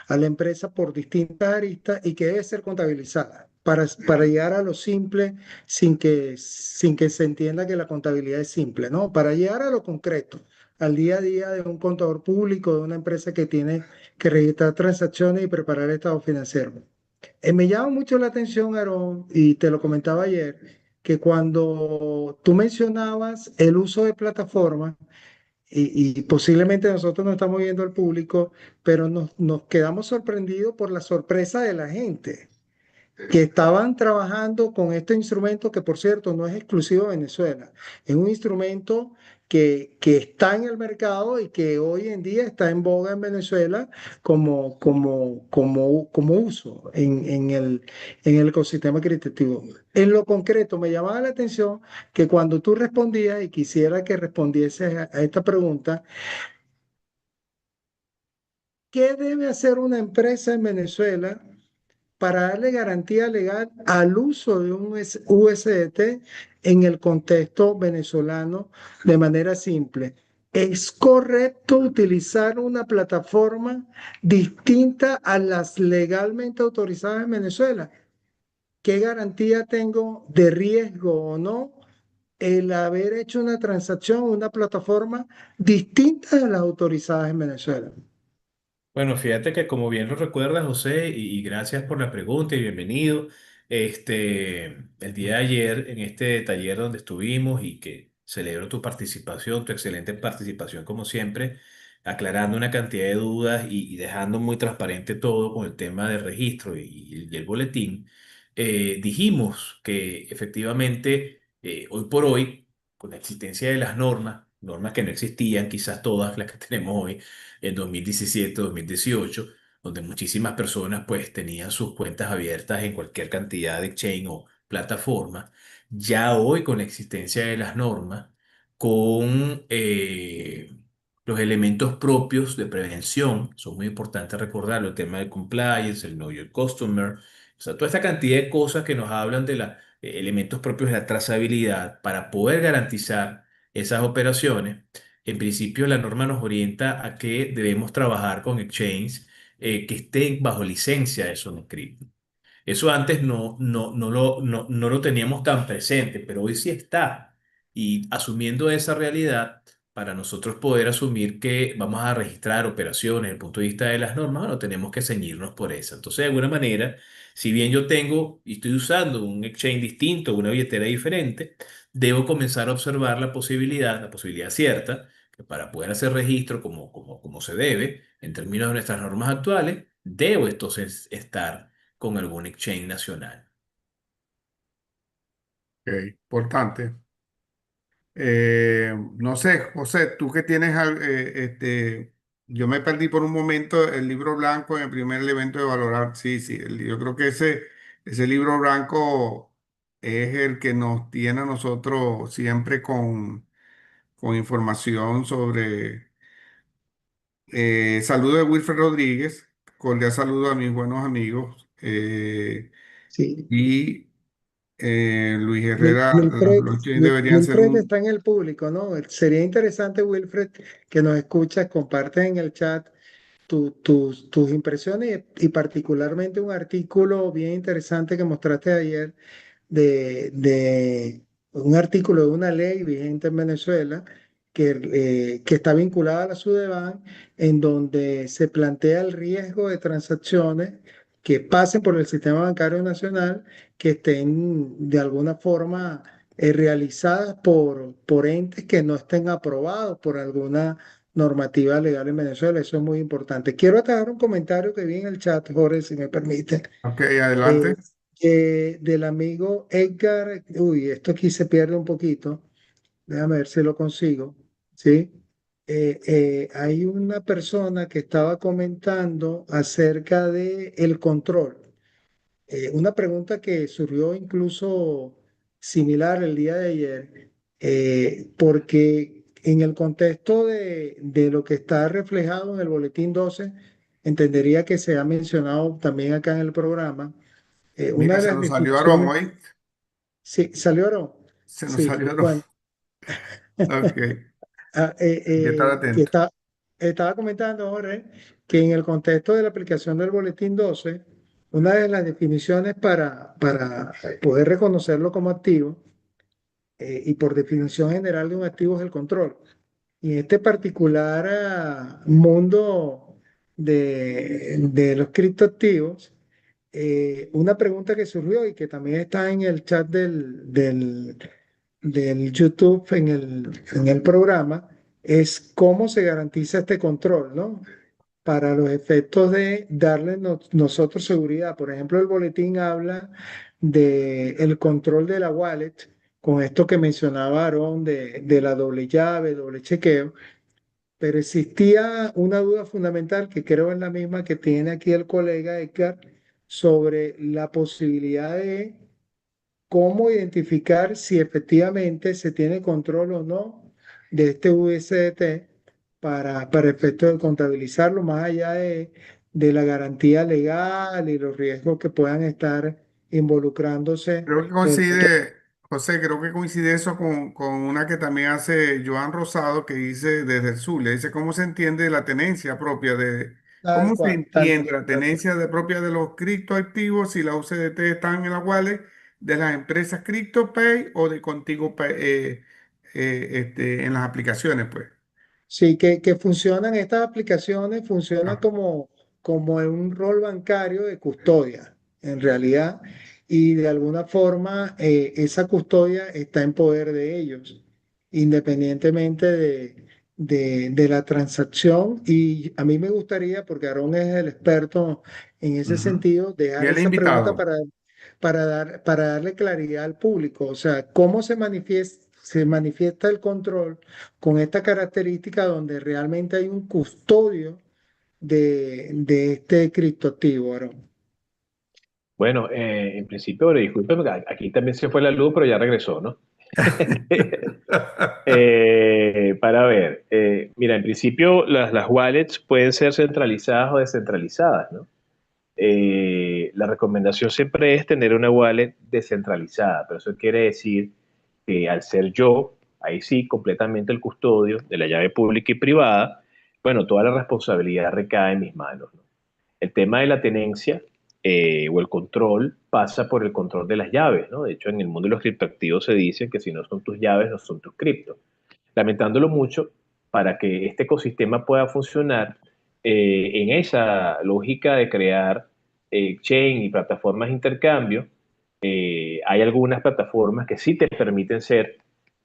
a la empresa por distintas aristas y que debe ser contabilizada para llegar a lo simple sin que se entienda que la contabilidad es simple, ¿no? Para llegar a lo concreto, al día a día de un contador público, de una empresa que tiene que registrar transacciones y preparar estados financieros. Me llama mucho la atención, Aaron, y te lo comentaba ayer, que cuando tú mencionabas el uso de plataformas, y posiblemente nosotros no estamos viendo al público, pero nos quedamos sorprendidos por la sorpresa de la gente que estaban trabajando con este instrumento que, por cierto, no es exclusivo de Venezuela. Es un instrumento que está en el mercado y que hoy en día está en boga en Venezuela como uso en el ecosistema criptativo. En lo concreto, me llamaba la atención que cuando tú respondías, y quisiera que respondieses a esta pregunta, ¿qué debe hacer una empresa en Venezuela para darle garantía legal al uso de un USDT en el contexto venezolano de manera simple? ¿Es correcto utilizar una plataforma distinta a las legalmente autorizadas en Venezuela? ¿Qué garantía tengo de riesgo o no el haber hecho una transacción en una plataforma distinta a las autorizadas en Venezuela? Bueno, fíjate que como bien lo recuerdas, José, y gracias por la pregunta y bienvenido. El día de ayer en este taller donde estuvimos y que celebro tu participación, tu excelente participación como siempre, aclarando una cantidad de dudas y dejando muy transparente todo con el tema del registro y el boletín, dijimos que efectivamente hoy por hoy, con la existencia de las normas, normas que no existían, quizás todas las que tenemos hoy, en 2017, 2018, donde muchísimas personas pues tenían sus cuentas abiertas en cualquier cantidad de exchange o plataforma. Ya hoy con la existencia de las normas, con los elementos propios de prevención, son muy importantes recordarlo, el tema del compliance, el know your customer, o sea, toda esta cantidad de cosas que nos hablan de los elementos propios de la trazabilidad para poder garantizar esas operaciones. En principio, la norma nos orienta a que debemos trabajar con exchanges que estén bajo licencia de Sonocrypto. Eso antes no lo teníamos tan presente, pero hoy sí está. Y asumiendo esa realidad, para nosotros poder asumir que vamos a registrar operaciones desde el punto de vista de las normas, no tenemos que ceñirnos por eso. Entonces, de alguna manera, si bien yo tengo y estoy usando un exchange distinto, una billetera diferente, debo comenzar a observar la posibilidad cierta, que para poder hacer registro como se debe, en términos de nuestras normas actuales, debo entonces estar con algún exchange nacional. Ok, importante. No sé, José, tú que tienes, yo me perdí por un momento el libro blanco en el primer evento de valorar. Sí, sí, yo creo que ese libro blanco es el que nos tiene a nosotros siempre con información sobre saludo de Wilfred Rodríguez, cordial saludo a mis buenos amigos Sí. y Luis Herrera. Wilfred, Los chinos deberían ser Wilfred un. está en el público, ¿no? Sería interesante, Wilfred, que nos escuchas, compartes en el chat tus impresiones y particularmente un artículo bien interesante que mostraste ayer de un artículo de una ley vigente en Venezuela que está vinculada a la Sudeban, en donde se plantea el riesgo de transacciones que pasen por el sistema bancario nacional, que estén de alguna forma realizadas por entes que no estén aprobados por alguna normativa legal en Venezuela. Eso es muy importante. Quiero atajar un comentario que vi en el chat, Jorge, si me permite, Ok, eh, adelante. del amigo Edgar. Uy, esto aquí se pierde un poquito. Déjame ver si lo consigo. ¿Sí? hay una persona que estaba comentando acerca de el control. Una pregunta que surgió incluso similar el día de ayer, porque en el contexto de lo que está reflejado en el Boletín 12, entendería que se ha mencionado también acá en el programa, una Mira, de se las nos salió Aarón definiciones, hoy. sí, ¿salió no? Se nos Sí, salió Aarón. bueno, Ok, ah, hay que estar que atento. estaba comentando, Jorge, que en el contexto de la aplicación del Boletín 12, una de las definiciones para poder reconocerlo como activo, y por definición general de un activo es el control. Y en este particular mundo de los criptoactivos, una pregunta que surgió y que también está en el chat del YouTube en el programa es cómo se garantiza este control, ¿no? Para los efectos de darle nosotros seguridad. Por ejemplo, el boletín habla de el control de la wallet, con esto que mencionaba Aaron de la doble llave, doble chequeo, pero existía una duda fundamental que creo es la misma que tiene aquí el colega Edgar sobre la posibilidad de cómo identificar si efectivamente se tiene control o no de este USDT para efecto de contabilizarlo, más allá de la garantía legal y los riesgos que puedan estar involucrándose Creo que desde el punto. coincide, José, creo que coincide eso con una que también hace Joan Rosado, que dice desde el sur, le dice cómo se entiende la tenencia propia Tal cómo se cual, tal entiende cual. la tenencia propia de los criptoactivos si las USDT están en la wallet de las empresas CryptoPay o de Contigo Pay, en las aplicaciones, pues. Sí, que funcionan, estas aplicaciones funcionan Ah, como en un rol bancario de custodia, en realidad, y de alguna forma esa custodia está en poder de ellos, independientemente de la transacción. Y a mí me gustaría, porque Aarón es el experto en ese ujú. sentido, Y dejar él es esa pregunta invitado. para darle claridad al público, o sea, cómo se manifiesta el control con esta característica donde realmente hay un custodio de este criptoactivo, Aaron. Bueno, en principio, discúlpeme, aquí también se fue la luz, pero ya regresó, ¿no? Para ver, mira, en principio las wallets pueden ser centralizadas o descentralizadas, ¿no? La recomendación siempre es tener una wallet descentralizada, pero eso quiere decir que al ser yo, ahí sí, completamente el custodio de la llave pública y privada, bueno, toda la responsabilidad recae en mis manos, ¿no? El tema de la tenencia o el control pasa por el control de las llaves, ¿no? De hecho, en el mundo de los criptoactivos se dice que si no son tus llaves, no son tus criptos. Lamentándolo mucho, para que este ecosistema pueda funcionar, en esa lógica de crear chain y plataformas de intercambio, hay algunas plataformas que sí te permiten ser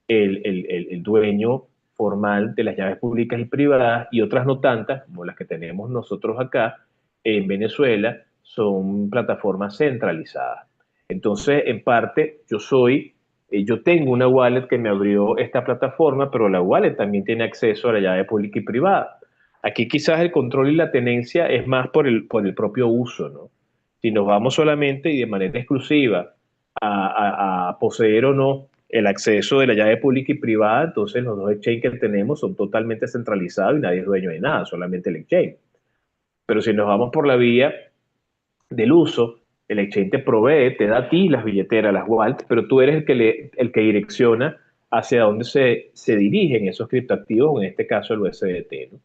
el dueño formal de las llaves públicas y privadas y otras no tantas, como las que tenemos nosotros acá en Venezuela, son plataformas centralizadas. Entonces, en parte, yo tengo una wallet que me abrió esta plataforma, pero la wallet también tiene acceso a la llave pública y privada. Aquí quizás el control y la tenencia es más por el propio uso, ¿no? Si nos vamos solamente y de manera exclusiva a poseer o no el acceso de la llave pública y privada, entonces los dos exchanges que tenemos son totalmente centralizados y nadie es dueño de nada, solamente el exchange. Pero si nos vamos por la vía del uso, el exchange te provee, te da a ti las billeteras, las wallets, pero tú eres el que direcciona hacia dónde se dirigen esos criptoactivos, en este caso el USDT, ¿no?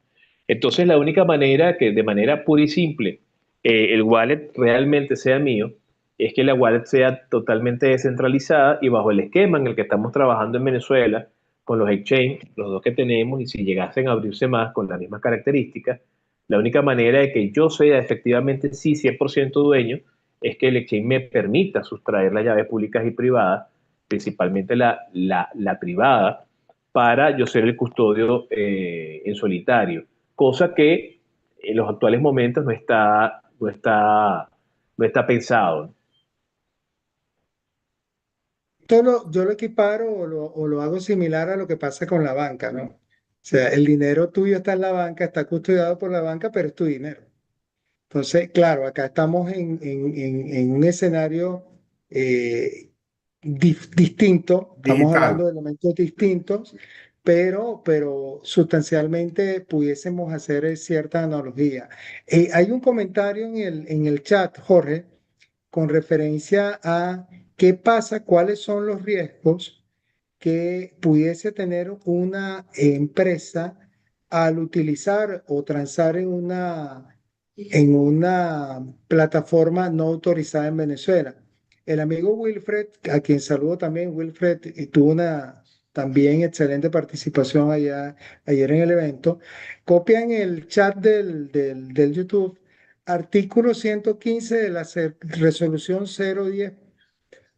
Entonces, la única manera que de manera pura y simple el wallet realmente sea mío es que la wallet sea totalmente descentralizada y bajo el esquema en el que estamos trabajando en Venezuela con los exchanges, los dos que tenemos, y si llegasen a abrirse más con las mismas características, la única manera de que yo sea efectivamente sí 100% dueño es que el exchange me permita sustraer las llaves públicas y privadas, principalmente la privada, para yo ser el custodio en solitario, cosa que en los actuales momentos no está pensado. Yo lo equiparo o lo hago similar a lo que pasa con la banca, ¿no? sea, el dinero tuyo está en la banca, está custodiado por la banca, pero es tu dinero. Entonces, claro, acá estamos en un escenario eh, distinto, estamos hablando Digital. de elementos distintos, pero sustancialmente pudiésemos hacer cierta analogía. Hay un comentario en el chat, Jorge, con referencia a qué pasa, cuáles son los riesgos que pudiese tener una empresa al utilizar o transar en una plataforma no autorizada en Venezuela. El amigo Wilfred, a quien saludo también, Wilfred, y tuvo una también excelente participación allá, ayer en el evento, copia en el chat del YouTube artículo 115 de la resolución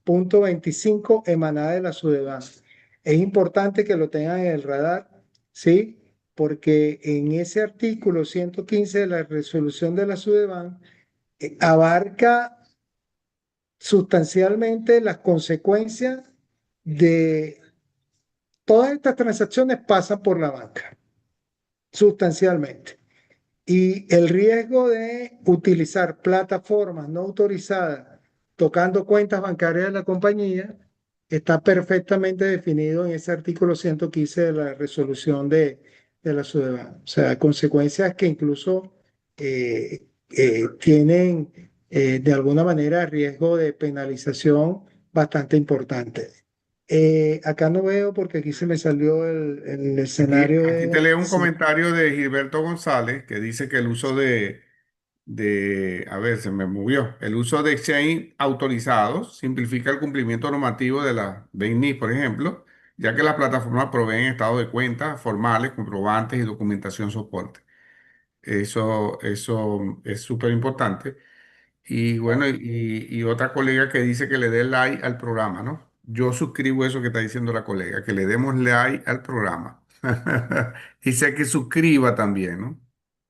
010.25 emanada de la SUDEBAN. Es importante que lo tengan en el radar, ¿sí? Porque en ese artículo 115 de la resolución de la SUDEBAN abarca sustancialmente las consecuencias de todas estas transacciones pasan por la banca, sustancialmente. Y el riesgo de utilizar plataformas no autorizadas tocando cuentas bancarias de la compañía está perfectamente definido en ese artículo 115 de la resolución de la SUDEBAN. O sea, consecuencias que incluso tienen de alguna manera riesgo de penalización bastante importante. Acá no veo porque aquí se me salió el escenario Aquí te de... leo un Sí. comentario de Gilberto González que dice que el uso a ver, se me movió, el uso de exchange autorizados simplifica el cumplimiento normativo de la BINI, por ejemplo, ya que las plataformas proveen estados de cuentas formales, comprobantes y documentación soporte. Eso es súper importante. Y bueno, y otra colega que dice que le dé like al programa, ¿no? Yo suscribo eso que está diciendo la colega, que le demos like al programa. Y sé que suscriba también, ¿no?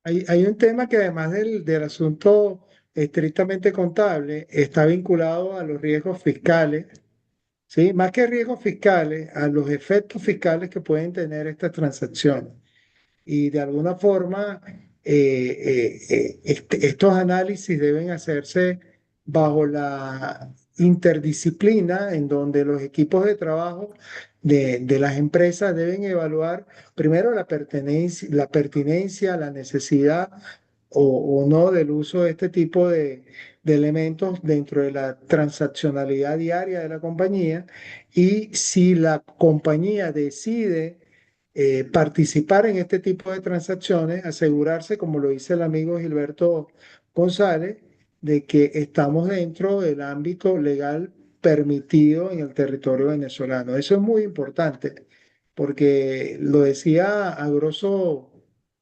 Hay un tema que además del asunto estrictamente contable, está vinculado a los riesgos fiscales, ¿sí? Más que riesgos fiscales, a los efectos fiscales que pueden tener estas transacciones. Y de alguna forma, estos análisis deben hacerse bajo la interdisciplina en donde los equipos de trabajo de las empresas deben evaluar primero la pertinencia, la necesidad o no del uso de este tipo de elementos dentro de la transaccionalidad diaria de la compañía y si la compañía decide participar en este tipo de transacciones, asegurarse, como lo dice el amigo Gilberto González, de que estamos dentro del ámbito legal permitido en el territorio venezolano. Eso es muy importante, porque lo decía a grosso,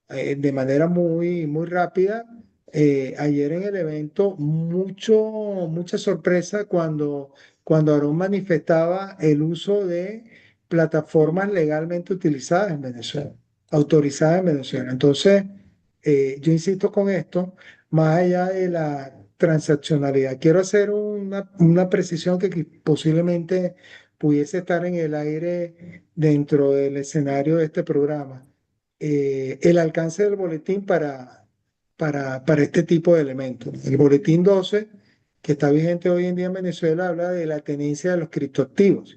de manera muy rápida, ayer en el evento, mucha sorpresa cuando Aarón manifestaba el uso de plataformas legalmente utilizadas en Venezuela, autorizadas en Venezuela. Entonces, yo insisto con esto, más allá de la transaccionalidad, quiero hacer una precisión que posiblemente pudiese estar en el aire dentro del escenario de este programa. El alcance del boletín para este tipo de elementos. El boletín 12, que está vigente hoy en día en Venezuela, habla de la tenencia de los criptoactivos.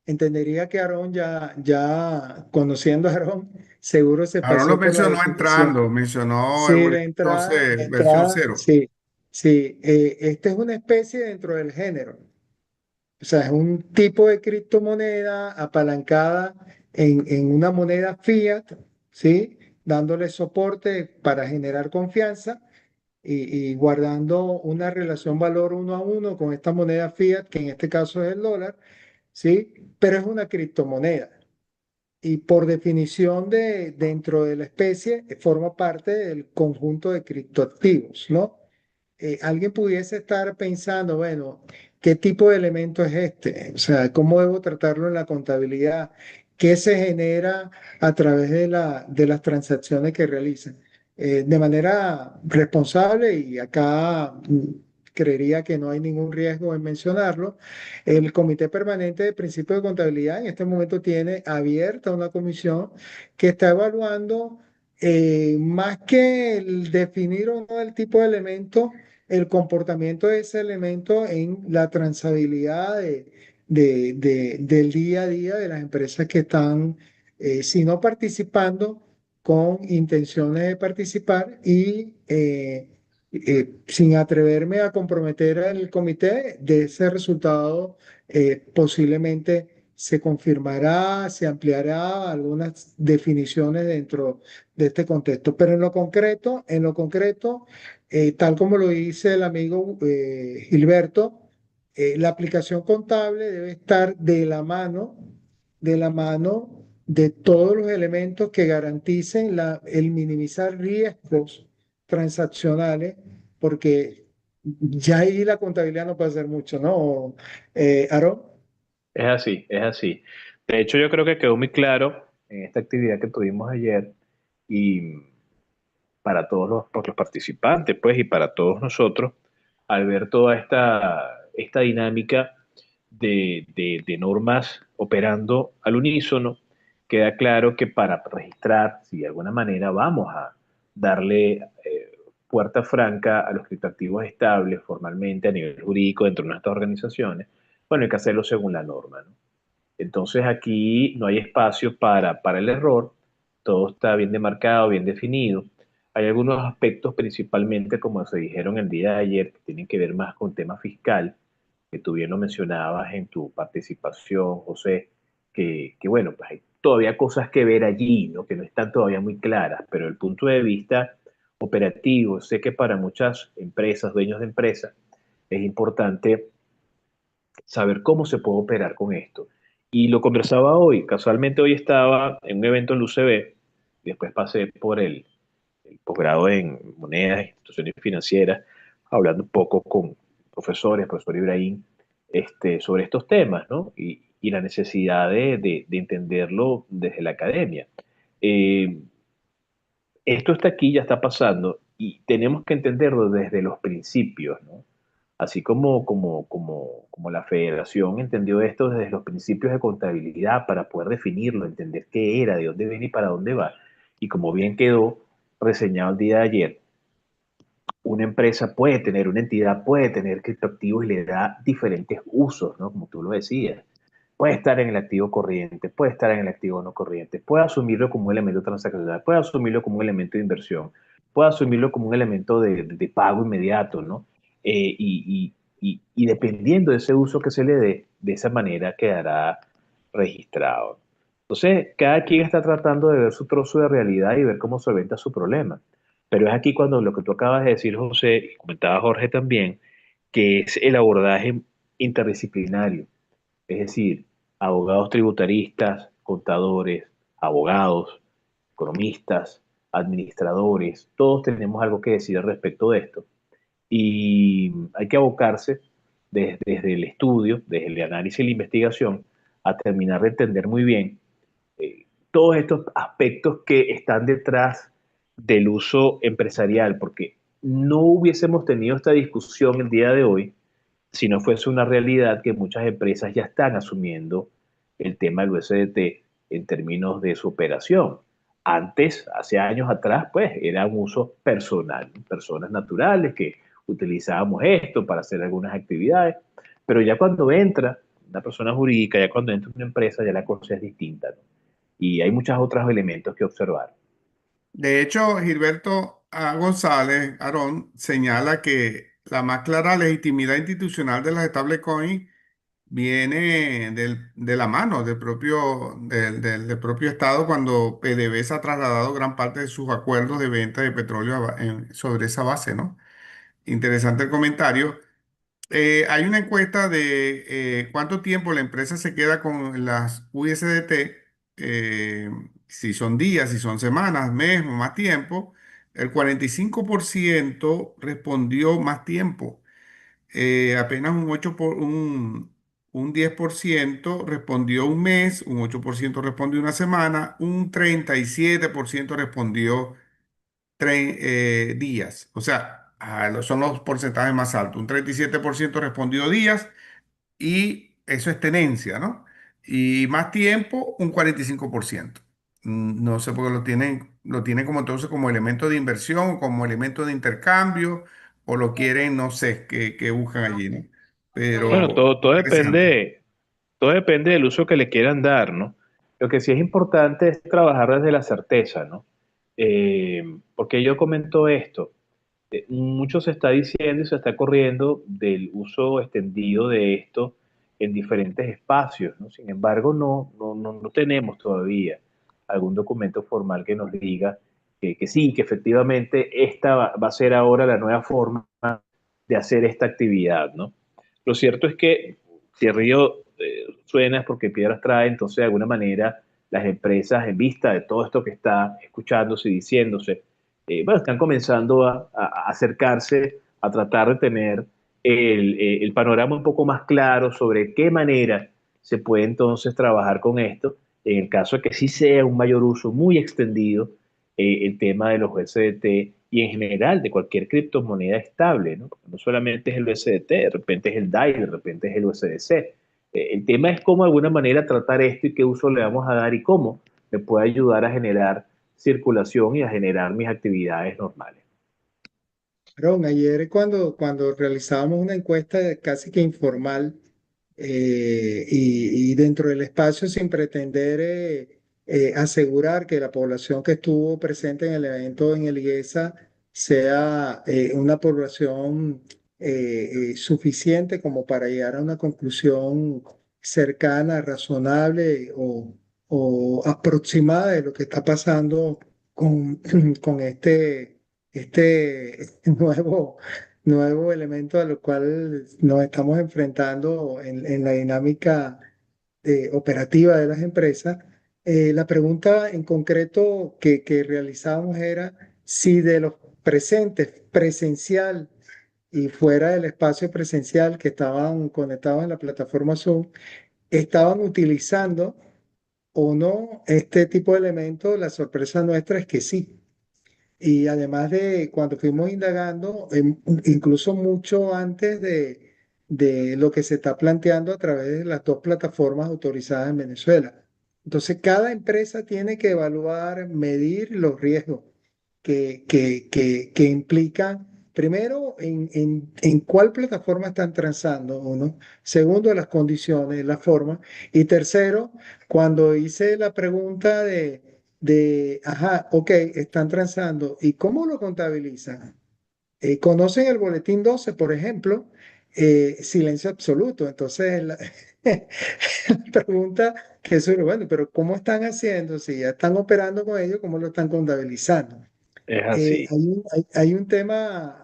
Entendería que Aarón ya conociendo a Aarón, seguro se Ahora lo pasó por la mencionó definición. entrando, mencionó el Sí, boletín 12, de versión entrada, cero. sí, sí. Esta es una especie dentro del género. O sea, es un tipo de criptomoneda apalancada en una moneda fiat, ¿sí? Dándole soporte para generar confianza y guardando una relación valor uno a uno con esta moneda fiat, que en este caso es el dólar, ¿sí? Pero es una criptomoneda. Y por definición dentro de la especie, forma parte del conjunto de criptoactivos, ¿no? Alguien pudiese estar pensando, bueno, ¿qué tipo de elemento es este? O sea, ¿cómo debo tratarlo en la contabilidad? ¿Qué se genera a través de las transacciones que realizan? De manera responsable y acá creería que no hay ningún riesgo en mencionarlo. El Comité Permanente de Principios de Contabilidad en este momento tiene abierta una comisión que está evaluando más que el definir o no el tipo de elemento, el comportamiento de ese elemento en la transabilidad del día a día de las empresas que están, si no participando, con intenciones de participar y sin atreverme a comprometer al comité, de ese resultado posiblemente se confirmará, se ampliará algunas definiciones dentro de este contexto. Pero en lo concreto, tal como lo dice el amigo Gilberto, la aplicación contable debe estar de la mano de todos los elementos que garanticen el minimizar riesgos transaccionales, porque ya ahí la contabilidad no puede hacer mucho, ¿no? Aaron. Es así, es así. De hecho, yo creo que quedó muy claro en esta actividad que tuvimos ayer y para todos los participantes, pues, y para todos nosotros, al ver toda esta dinámica de normas operando al unísono, queda claro que para registrar, si de alguna manera vamos a darle puerta franca a los criptoactivos estables formalmente a nivel jurídico dentro de nuestras organizaciones, bueno, hay que hacerlo según la norma, ¿no? Entonces aquí no hay espacio para el error, todo está bien demarcado, bien definido. Hay algunos aspectos principalmente, como se dijeron el día de ayer, que tienen que ver más con tema fiscal, que tú bien lo mencionabas en tu participación, José, que bueno, pues hay todavía cosas que ver allí, ¿no? Que no están todavía muy claras, pero el punto de vista operativo, sé que para muchas empresas, dueños de empresas, es importante saber cómo se puede operar con esto. Y lo conversaba hoy, casualmente hoy estaba en un evento en la UCB, después pasé por el posgrado en monedas e instituciones financieras, hablando un poco con profesores, profesor Ibrahim, sobre estos temas, ¿no? Y la necesidad de entenderlo desde la academia. Eh, Esto está aquí, ya está pasando, y tenemos que entenderlo desde los principios, ¿no? Así como la federación entendió esto desde los principios de contabilidad para poder definirlo, entender qué era, de dónde viene y para dónde va. Y como bien quedó reseñado el día de ayer, una empresa puede tener, una entidad puede tener criptoactivos y le da diferentes usos, ¿no? Como tú lo decías. Puede estar en el activo corriente, puede estar en el activo no corriente, puede asumirlo como un elemento transaccional, puede asumirlo como un elemento de inversión, puede asumirlo como un elemento de pago inmediato, ¿no? Y dependiendo de ese uso que se le dé, de esa manera quedará registrado. Entonces, cada quien está tratando de ver su trozo de realidad y ver cómo solventa su problema. Pero es aquí cuando lo que tú acabas de decir, José, y comentaba Jorge también, que es el abordaje interdisciplinario. Es decir, abogados tributaristas, contadores, abogados, economistas, administradores, todos tenemos algo que decir al respecto de esto. Y hay que abocarse desde el estudio, desde el análisis y la investigación, a terminar de entender muy bien todos estos aspectos que están detrás del uso empresarial, porque no hubiésemos tenido esta discusión el día de hoy si no fuese una realidad que muchas empresas ya están asumiendo el tema del USDT en términos de su operación. Antes, hace años atrás, pues era un uso personal, personas naturales que utilizábamos esto para hacer algunas actividades, pero ya cuando entra una persona jurídica, ya cuando entra una empresa, ya la cosa es distinta, ¿no? Y hay muchos otros elementos que observar. De hecho, Gilberto González Arón señala que la más clara legitimidad institucional de las stablecoins viene de la mano del propio Estado cuando PDVSA ha trasladado gran parte de sus acuerdos de venta de petróleo sobre esa base, ¿no? Interesante el comentario. Hay una encuesta de cuánto tiempo la empresa se queda con las USDT, si son días, si son semanas, mes o más tiempo. El 45% respondió más tiempo. Apenas un 10% respondió un mes, un 8% respondió una semana, un 37% respondió días. O sea, Son los porcentajes más altos. Un 37% respondió días y eso es tenencia, ¿no? Y más tiempo, un 45%. No sé por qué lo tienen como entonces como elemento de inversión, como elemento de intercambio, o lo quieren, no sé, qué buscan allí, ¿no? Bueno, Pero todo interesante. depende, todo depende del uso que le quieran dar, ¿no? Lo que sí es importante es trabajar desde la certeza, ¿no? Porque yo comento esto. Mucho se está diciendo y se está corriendo del uso extendido de esto en diferentes espacios, ¿no? Sin embargo, no tenemos todavía algún documento formal que nos diga que sí, que efectivamente esta va a ser ahora la nueva forma de hacer esta actividad, ¿no? Lo cierto es que si el río suena es porque piedras trae, entonces de alguna manera las empresas, en vista de todo esto que está escuchándose y diciéndose, bueno, están comenzando a acercarse, a tratar de tener el panorama un poco más claro sobre qué manera se puede entonces trabajar con esto, en el caso de que sí sea un mayor uso muy extendido el tema de los USDT y en general de cualquier criptomoneda estable, ¿no? Porque no solamente es el USDT, de repente es el DAI, de repente es el USDC. El tema es cómo de alguna manera tratar esto y qué uso le vamos a dar y cómo me puede ayudar a generar circulación y a generar mis actividades normales. Aaron, ayer cuando realizábamos una encuesta casi que informal y dentro del espacio sin pretender asegurar que la población que estuvo presente en el evento en el IESA sea una población suficiente como para llegar a una conclusión cercana, razonable o aproximada de lo que está pasando con, con este nuevo elemento a lo cual nos estamos enfrentando en la dinámica operativa de las empresas. La pregunta en concreto que realizábamos era si de los presentes presencial y fuera del espacio presencial que estaban conectados en la plataforma Zoom, estaban utilizando o no este tipo de elementos. La sorpresa nuestra es que sí. Y además de cuando fuimos indagando, incluso mucho antes de lo que se está planteando a través de las dos plataformas autorizadas en Venezuela. Entonces, cada empresa tiene que evaluar, medir los riesgos que implican, primero, en cuál plataforma están transando, uno. Segundo, las condiciones, la forma. Y tercero, cuando hice la pregunta ajá, ok, están transando, ¿y cómo lo contabilizan? ¿Conocen el boletín 12, por ejemplo? Silencio absoluto. Entonces, la pregunta que surge, bueno, pero ¿cómo están haciendo? Si ya están operando con ellos, ¿cómo lo están contabilizando? Es así. Hay un tema,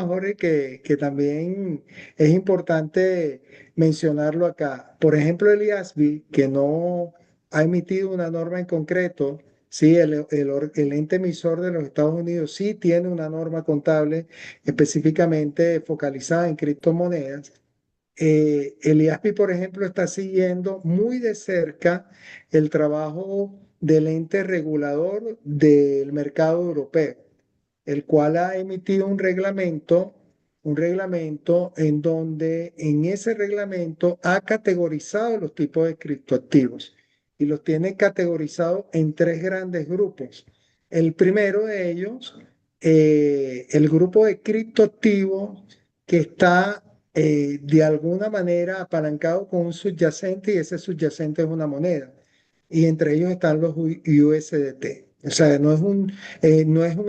Jorge, que también es importante mencionarlo acá. Por ejemplo, el IASB, que no ha emitido una norma en concreto, sí, el ente emisor de los Estados Unidos sí tiene una norma contable específicamente focalizada en criptomonedas. El IASB, por ejemplo, está siguiendo muy de cerca el trabajo del ente regulador del mercado europeo, el cual ha emitido un reglamento en donde en ese reglamento ha categorizado los tipos de criptoactivos y los tiene categorizados en tres grandes grupos. El primero de ellos, el grupo de criptoactivos que está de alguna manera apalancado con un subyacente y ese subyacente es una moneda. Y entre ellos están los USDT. O sea, no es un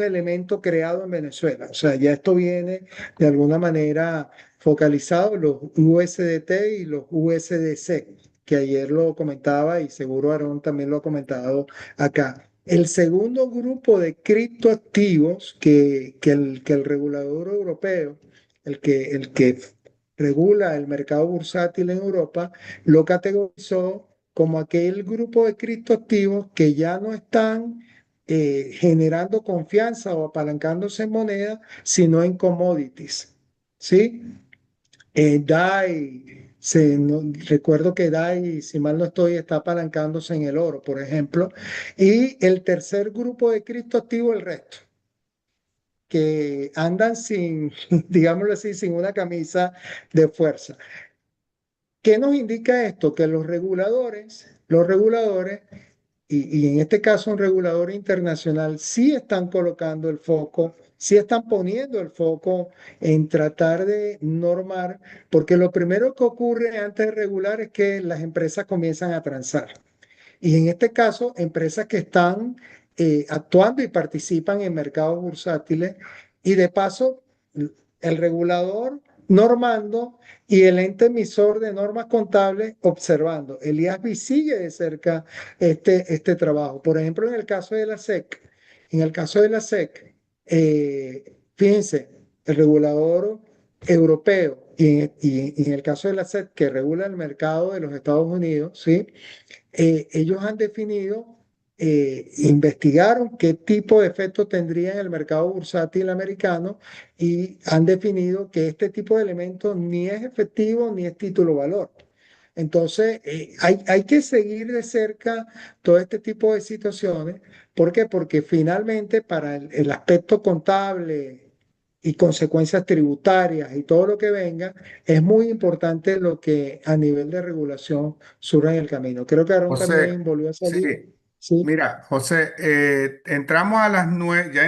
elemento creado en Venezuela. O sea, ya esto viene de alguna manera focalizado, los USDT y los USDC, que ayer lo comentaba y seguro Aarón también lo ha comentado acá. El segundo grupo de criptoactivos que el regulador europeo, el que regula el mercado bursátil en Europa, lo categorizó como aquel grupo de criptoactivos que ya no están generando confianza o apalancándose en moneda, sino en commodities. ¿Sí? DAI, recuerdo que DAI, si mal no estoy, está apalancándose en el oro, por ejemplo. Y el tercer grupo de criptoactivos, el resto. que andan sin, digámoslo así, sin una camisa de fuerza. ¿Qué nos indica esto? Que los reguladores, y en este caso un regulador internacional, sí están colocando el foco, sí están poniendo el foco en tratar de normar, porque lo primero que ocurre antes de regular es que las empresas comienzan a transar. Y en este caso, empresas que están actuando y participan en mercados bursátiles y de paso el regulador normando y el ente emisor de normas contables observando. El IASB sigue de cerca este trabajo. Por ejemplo, en el caso de la SEC, en el caso de la SEC, fíjense, el regulador europeo y en el caso de la SEC que regula el mercado de los Estados Unidos, ¿sí? Ellos han definido, investigaron qué tipo de efecto tendría en el mercado bursátil americano y han definido que este tipo de elementos ni es efectivo ni es título valor. Entonces, hay que seguir de cerca todo este tipo de situaciones. ¿Por qué? Porque finalmente para el aspecto contable y consecuencias tributarias y todo lo que venga, es muy importante lo que a nivel de regulación surja en el camino. Creo que Aarón José, también volvió a salir. sí, Sí. mira, José, entramos a las 9, ya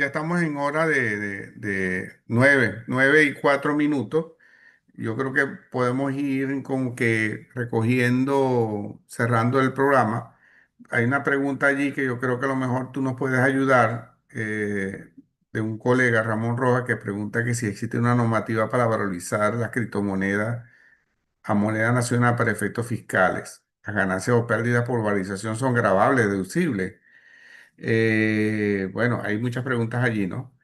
estamos en hora de 9:04. Yo creo que podemos ir como que recogiendo, cerrando el programa. Hay una pregunta allí que yo creo que a lo mejor tú nos puedes ayudar, de un colega, Ramón Rojas, que pregunta que si existe una normativa para valorizar las criptomonedas a moneda nacional para efectos fiscales. Las ganancias o pérdidas por valorización son gravables, deducibles. Bueno, hay muchas preguntas allí, ¿no?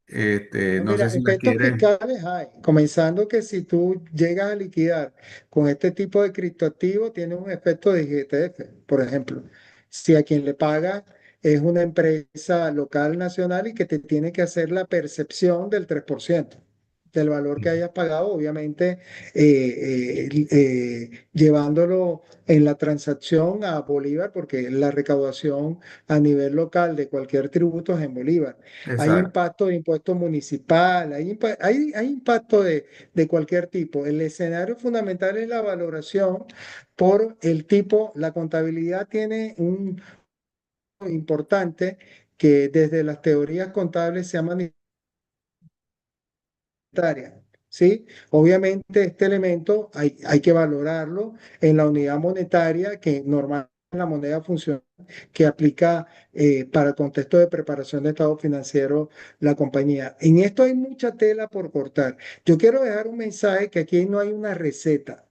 Bueno, No mira, sé si la efectos quieres. fiscales hay, comenzando que si tú llegas a liquidar con este tipo de criptoactivo, tiene un efecto de IGTF, por ejemplo. Si a quien le paga es una empresa local, nacional y que te tiene que hacer la percepción del 3% del valor que hayas pagado, obviamente llevándolo en la transacción a Bolívar, porque la recaudación a nivel local de cualquier tributo es en Bolívar. Hay Exacto. impacto de impuesto municipal, hay impacto de cualquier tipo. El escenario fundamental es la valoración por el tipo. La contabilidad tiene un importante que desde las teorías contables se llama monetaria, ¿sí? Obviamente este elemento hay que valorarlo en la unidad monetaria que normalmente es la moneda funcional que aplica para el contexto de preparación de estado financiero la compañía. En esto hay mucha tela por cortar. Yo quiero dejar un mensaje que aquí no hay una receta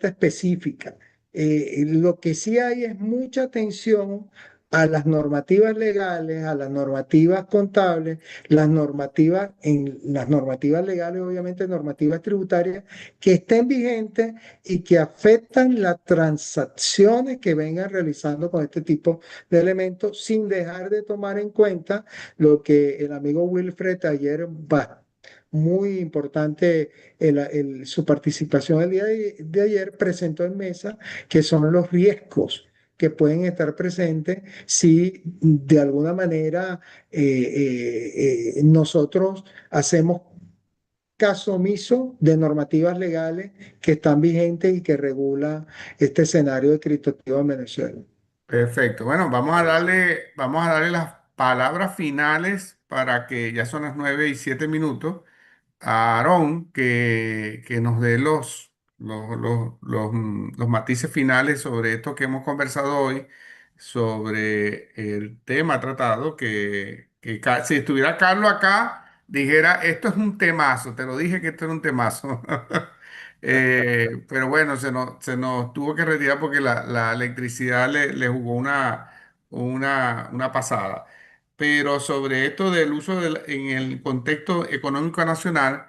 específica. Lo que sí hay es mucha atención a las normativas legales, a las normativas contables, las normativas legales, obviamente normativas tributarias, que estén vigentes y que afectan las transacciones que vengan realizando con este tipo de elementos, sin dejar de tomar en cuenta lo que el amigo Wilfred ayer muy importante su participación el día de ayer presentó en mesa, que son los riesgos que pueden estar presentes si de alguna manera nosotros hacemos caso omiso de normativas legales que están vigentes y que regulan este escenario de criptoactivos en Venezuela. Perfecto. Bueno, vamos a darle las palabras finales para que ya son las 9:07 a Aarón que nos dé los matices finales sobre esto que hemos conversado hoy, sobre el tema tratado, si estuviera Carlos acá, dijera, esto es un temazo, te lo dije que esto era un temazo. Pero bueno, se nos tuvo que retirar porque la electricidad le jugó una pasada. Pero sobre esto del uso en el contexto económico nacional,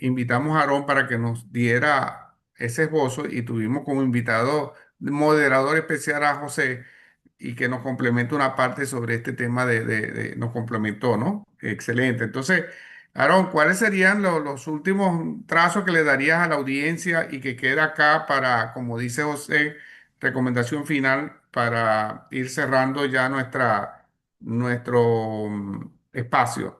invitamos a Aarón para que nos diera ese esbozo y tuvimos como invitado moderador especial a José y que nos complemente una parte sobre este tema nos complementó, ¿no? Excelente. Entonces, Aarón, ¿cuáles serían los últimos trazos que le darías a la audiencia y que queda acá para, como dice José, recomendación final para ir cerrando ya nuestro espacio.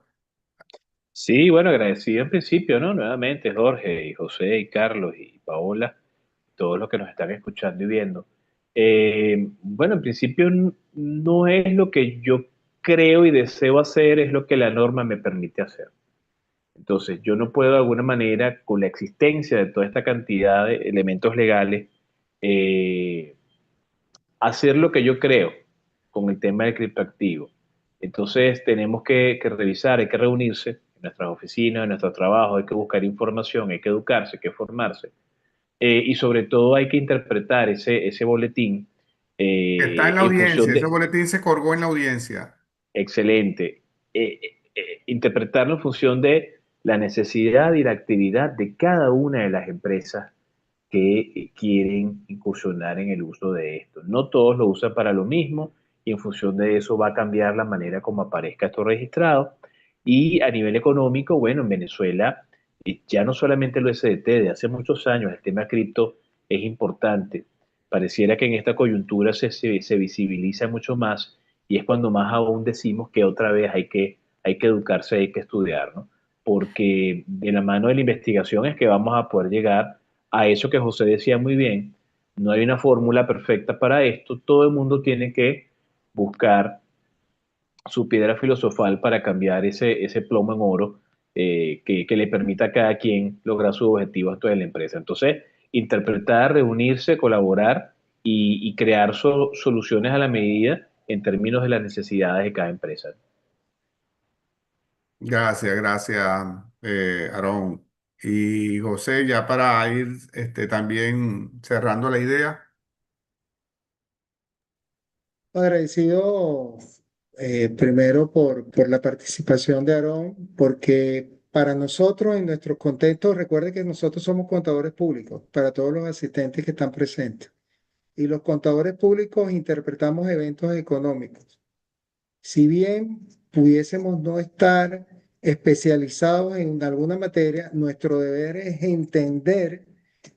Sí, bueno, agradecido en principio, ¿no? Nuevamente, Jorge y José y Carlos y Paola, todos los que nos están escuchando y viendo. Bueno, en principio no es lo que yo creo y deseo hacer, es lo que la norma me permite hacer. Entonces, yo no puedo de alguna manera, con la existencia de toda esta cantidad de elementos legales, eh, hacer lo que yo creo con el tema del criptoactivo. Entonces tenemos que revisar, hay que reunirse en nuestras oficinas, en nuestro trabajo, hay que buscar información, hay que educarse, hay que formarse. Y sobre todo hay que interpretar ese boletín Está en la en función audiencia, ese de, boletín se colgó en la audiencia. excelente, interpretarlo en función de la necesidad y la actividad de cada una de las empresas que quieren incursionar en el uso de esto. No todos lo usan para lo mismo y en función de eso va a cambiar la manera como aparezca esto registrado. Y a nivel económico, bueno, en Venezuela ya no solamente el USDT, de hace muchos años el tema cripto es importante. Pareciera que en esta coyuntura se visibiliza mucho más y es cuando más aún decimos que otra vez hay que educarse, hay que estudiar, ¿no? Porque de la mano de la investigación es que vamos a poder llegar a eso que José decía muy bien. No hay una fórmula perfecta para esto. Todo el mundo tiene que buscar su piedra filosofal para cambiar ese plomo en oro que le permita a cada quien lograr sus objetivos dentro de la empresa. Entonces, interpretar, reunirse, colaborar y crear soluciones a la medida en términos de las necesidades de cada empresa. Gracias, gracias, Aarón. Y José, ya para ir también cerrando la idea. Agradecido primero por la participación de Aarón, porque para nosotros, en nuestro contexto, recuerde que nosotros somos contadores públicos, para todos los asistentes que están presentes. Y los contadores públicos interpretamos eventos económicos. Si bien pudiésemos no estar especializados en alguna materia, nuestro deber es entender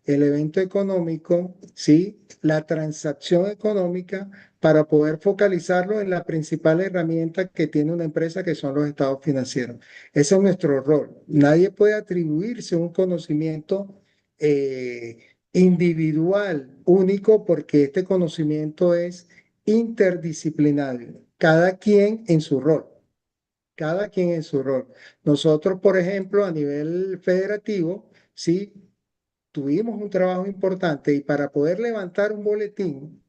el evento económico, ¿sí? La transacción económica para poder focalizarlo en la principal herramienta que tiene una empresa, que son los estados financieros. Ese es nuestro rol. Nadie puede atribuirse un conocimiento individual, único, porque este conocimiento es interdisciplinario, cada quien en su rol, cada quien en su rol. Nosotros, por ejemplo, a nivel federativo, sí, tuvimos un trabajo importante y para poder levantar un boletín,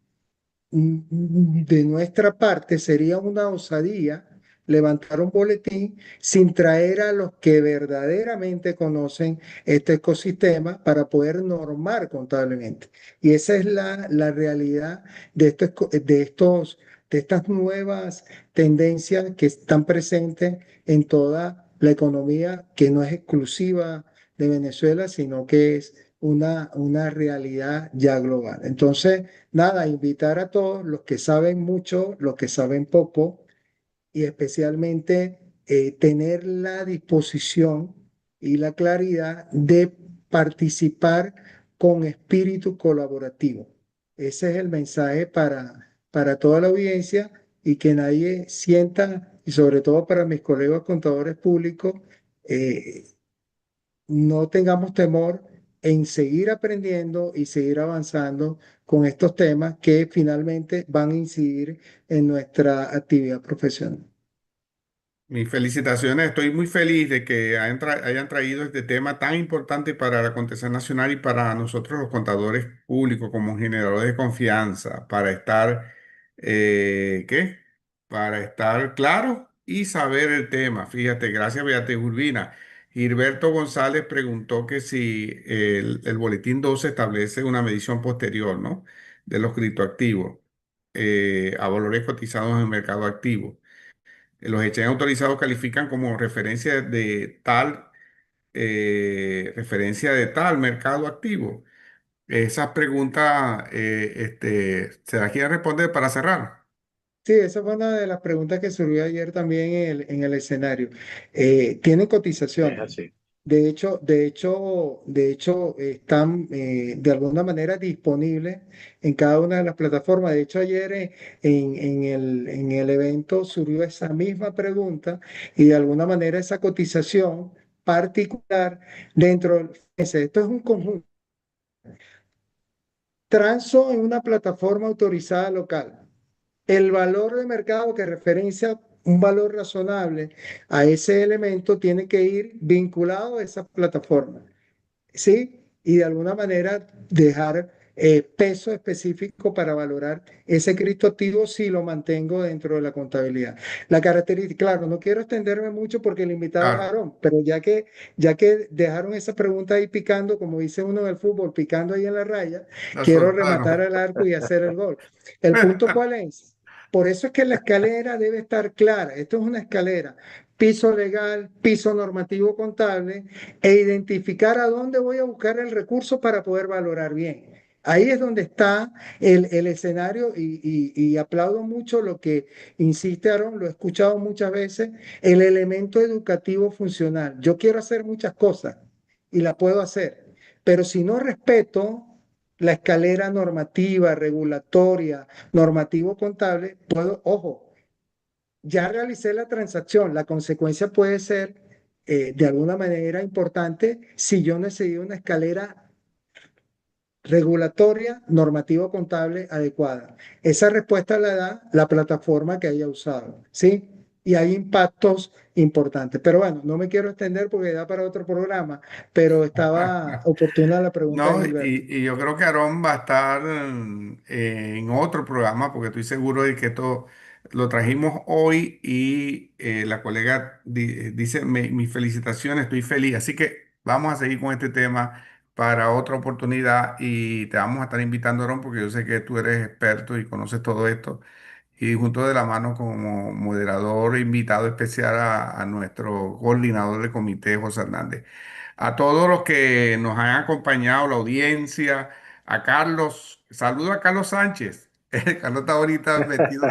de nuestra parte sería una osadía levantar un boletín sin traer a los que verdaderamente conocen este ecosistema para poder normar contablemente. Y esa es la realidad de estas nuevas tendencias que están presentes en toda la economía, que no es exclusiva de Venezuela, sino que es una realidad ya global. Entonces, nada, invitar a todos los que saben mucho, los que saben poco, y especialmente tener la disposición y la claridad de participar con espíritu colaborativo. Ese es el mensaje para toda la audiencia, y que nadie sienta, y sobre todo para mis colegas contadores públicos, eh, no tengamos temor en seguir aprendiendo y seguir avanzando con estos temas que finalmente van a incidir en nuestra actividad profesional. Mis felicitaciones, estoy muy feliz de que hayan traído este tema tan importante para la acontecer nacional y para nosotros los contadores públicos como generadores de confianza, para estar, ¿qué? Para estar claros y saber el tema. Fíjate, gracias Beatriz Urbina. Gilberto González preguntó que si el boletín 12 establece una medición posterior, ¿no? De los criptoactivos a valores cotizados en el mercado activo. Los exchanges autorizados califican como referencia de tal mercado activo. Esas preguntas se las quieren responder para cerrar. Sí, esa fue una de las preguntas que surgió ayer también en el escenario. ¿Tienen Es cotizaciones? así. de hecho, están de alguna manera disponibles en cada una de las plataformas. De hecho, ayer en el evento surgió esa misma pregunta y de alguna manera esa cotización particular dentro del FS. Esto es un conjunto. Transo en una plataforma autorizada local. El valor de mercado que referencia un valor razonable a ese elemento tiene que ir vinculado a esa plataforma. ¿Sí? Y de alguna manera dejar peso específico para valorar ese criptoactivo si lo mantengo dentro de la contabilidad. La característica, claro, no quiero extenderme mucho porque el invitado es Claro, Aarón, pero ya que dejaron esa pregunta ahí picando, como dice uno en el fútbol, picando ahí en la raya, la quiero rematar soltaron. al arco y hacer el gol. ¿El punto cuál es? Por eso es que la escalera debe estar clara. Esto es una escalera. Piso legal, piso normativo contable, e identificar a dónde voy a buscar el recurso para poder valorar bien. Ahí es donde está el escenario y aplaudo mucho lo que insiste Aaron, lo he escuchado muchas veces, el elemento educativo funcional. Yo quiero hacer muchas cosas y la puedo hacer, pero si no respeto la escalera normativa, regulatoria, normativo contable, puedo, ojo, ya realicé la transacción. La consecuencia puede ser, de alguna manera importante, si yo no he seguido una escalera regulatoria, normativo contable adecuada. Esa respuesta la da la plataforma que haya usado, ¿sí? Y hay impactos importantes. Pero bueno, no me quiero extender porque da para otro programa, pero estaba oportuna la pregunta de No, Gilberto. y yo creo que Aarón va a estar en otro programa porque estoy seguro de que esto lo trajimos hoy y la colega dice mis felicitaciones, estoy feliz. Así que vamos a seguir con este tema para otra oportunidad y te vamos a estar invitando, Aarón, porque yo sé que tú eres experto y conoces todo esto y junto de la mano como moderador invitado especial a nuestro coordinador de comité, José Hernández. A todos los que nos han acompañado, la audiencia, a Carlos, saludo a Carlos Sánchez. Carlos está ahorita metido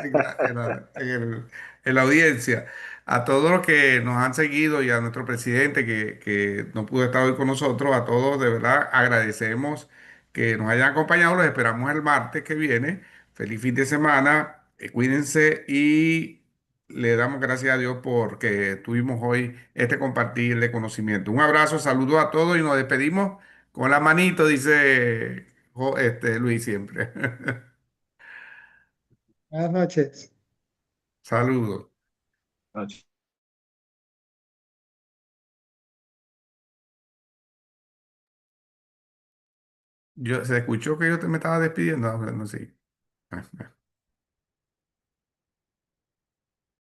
en la audiencia. A todos los que nos han seguido y a nuestro presidente que no pudo estar hoy con nosotros, a todos de verdad agradecemos que nos hayan acompañado. Los esperamos el martes que viene. Feliz fin de semana. Cuídense y le damos gracias a Dios porque tuvimos hoy este compartir de conocimiento. Un abrazo, saludos a todos y nos despedimos con la manito, dice Luis siempre. Buenas noches. Saludos. Se escuchó que yo me estaba despidiendo. Ah, bueno, sí.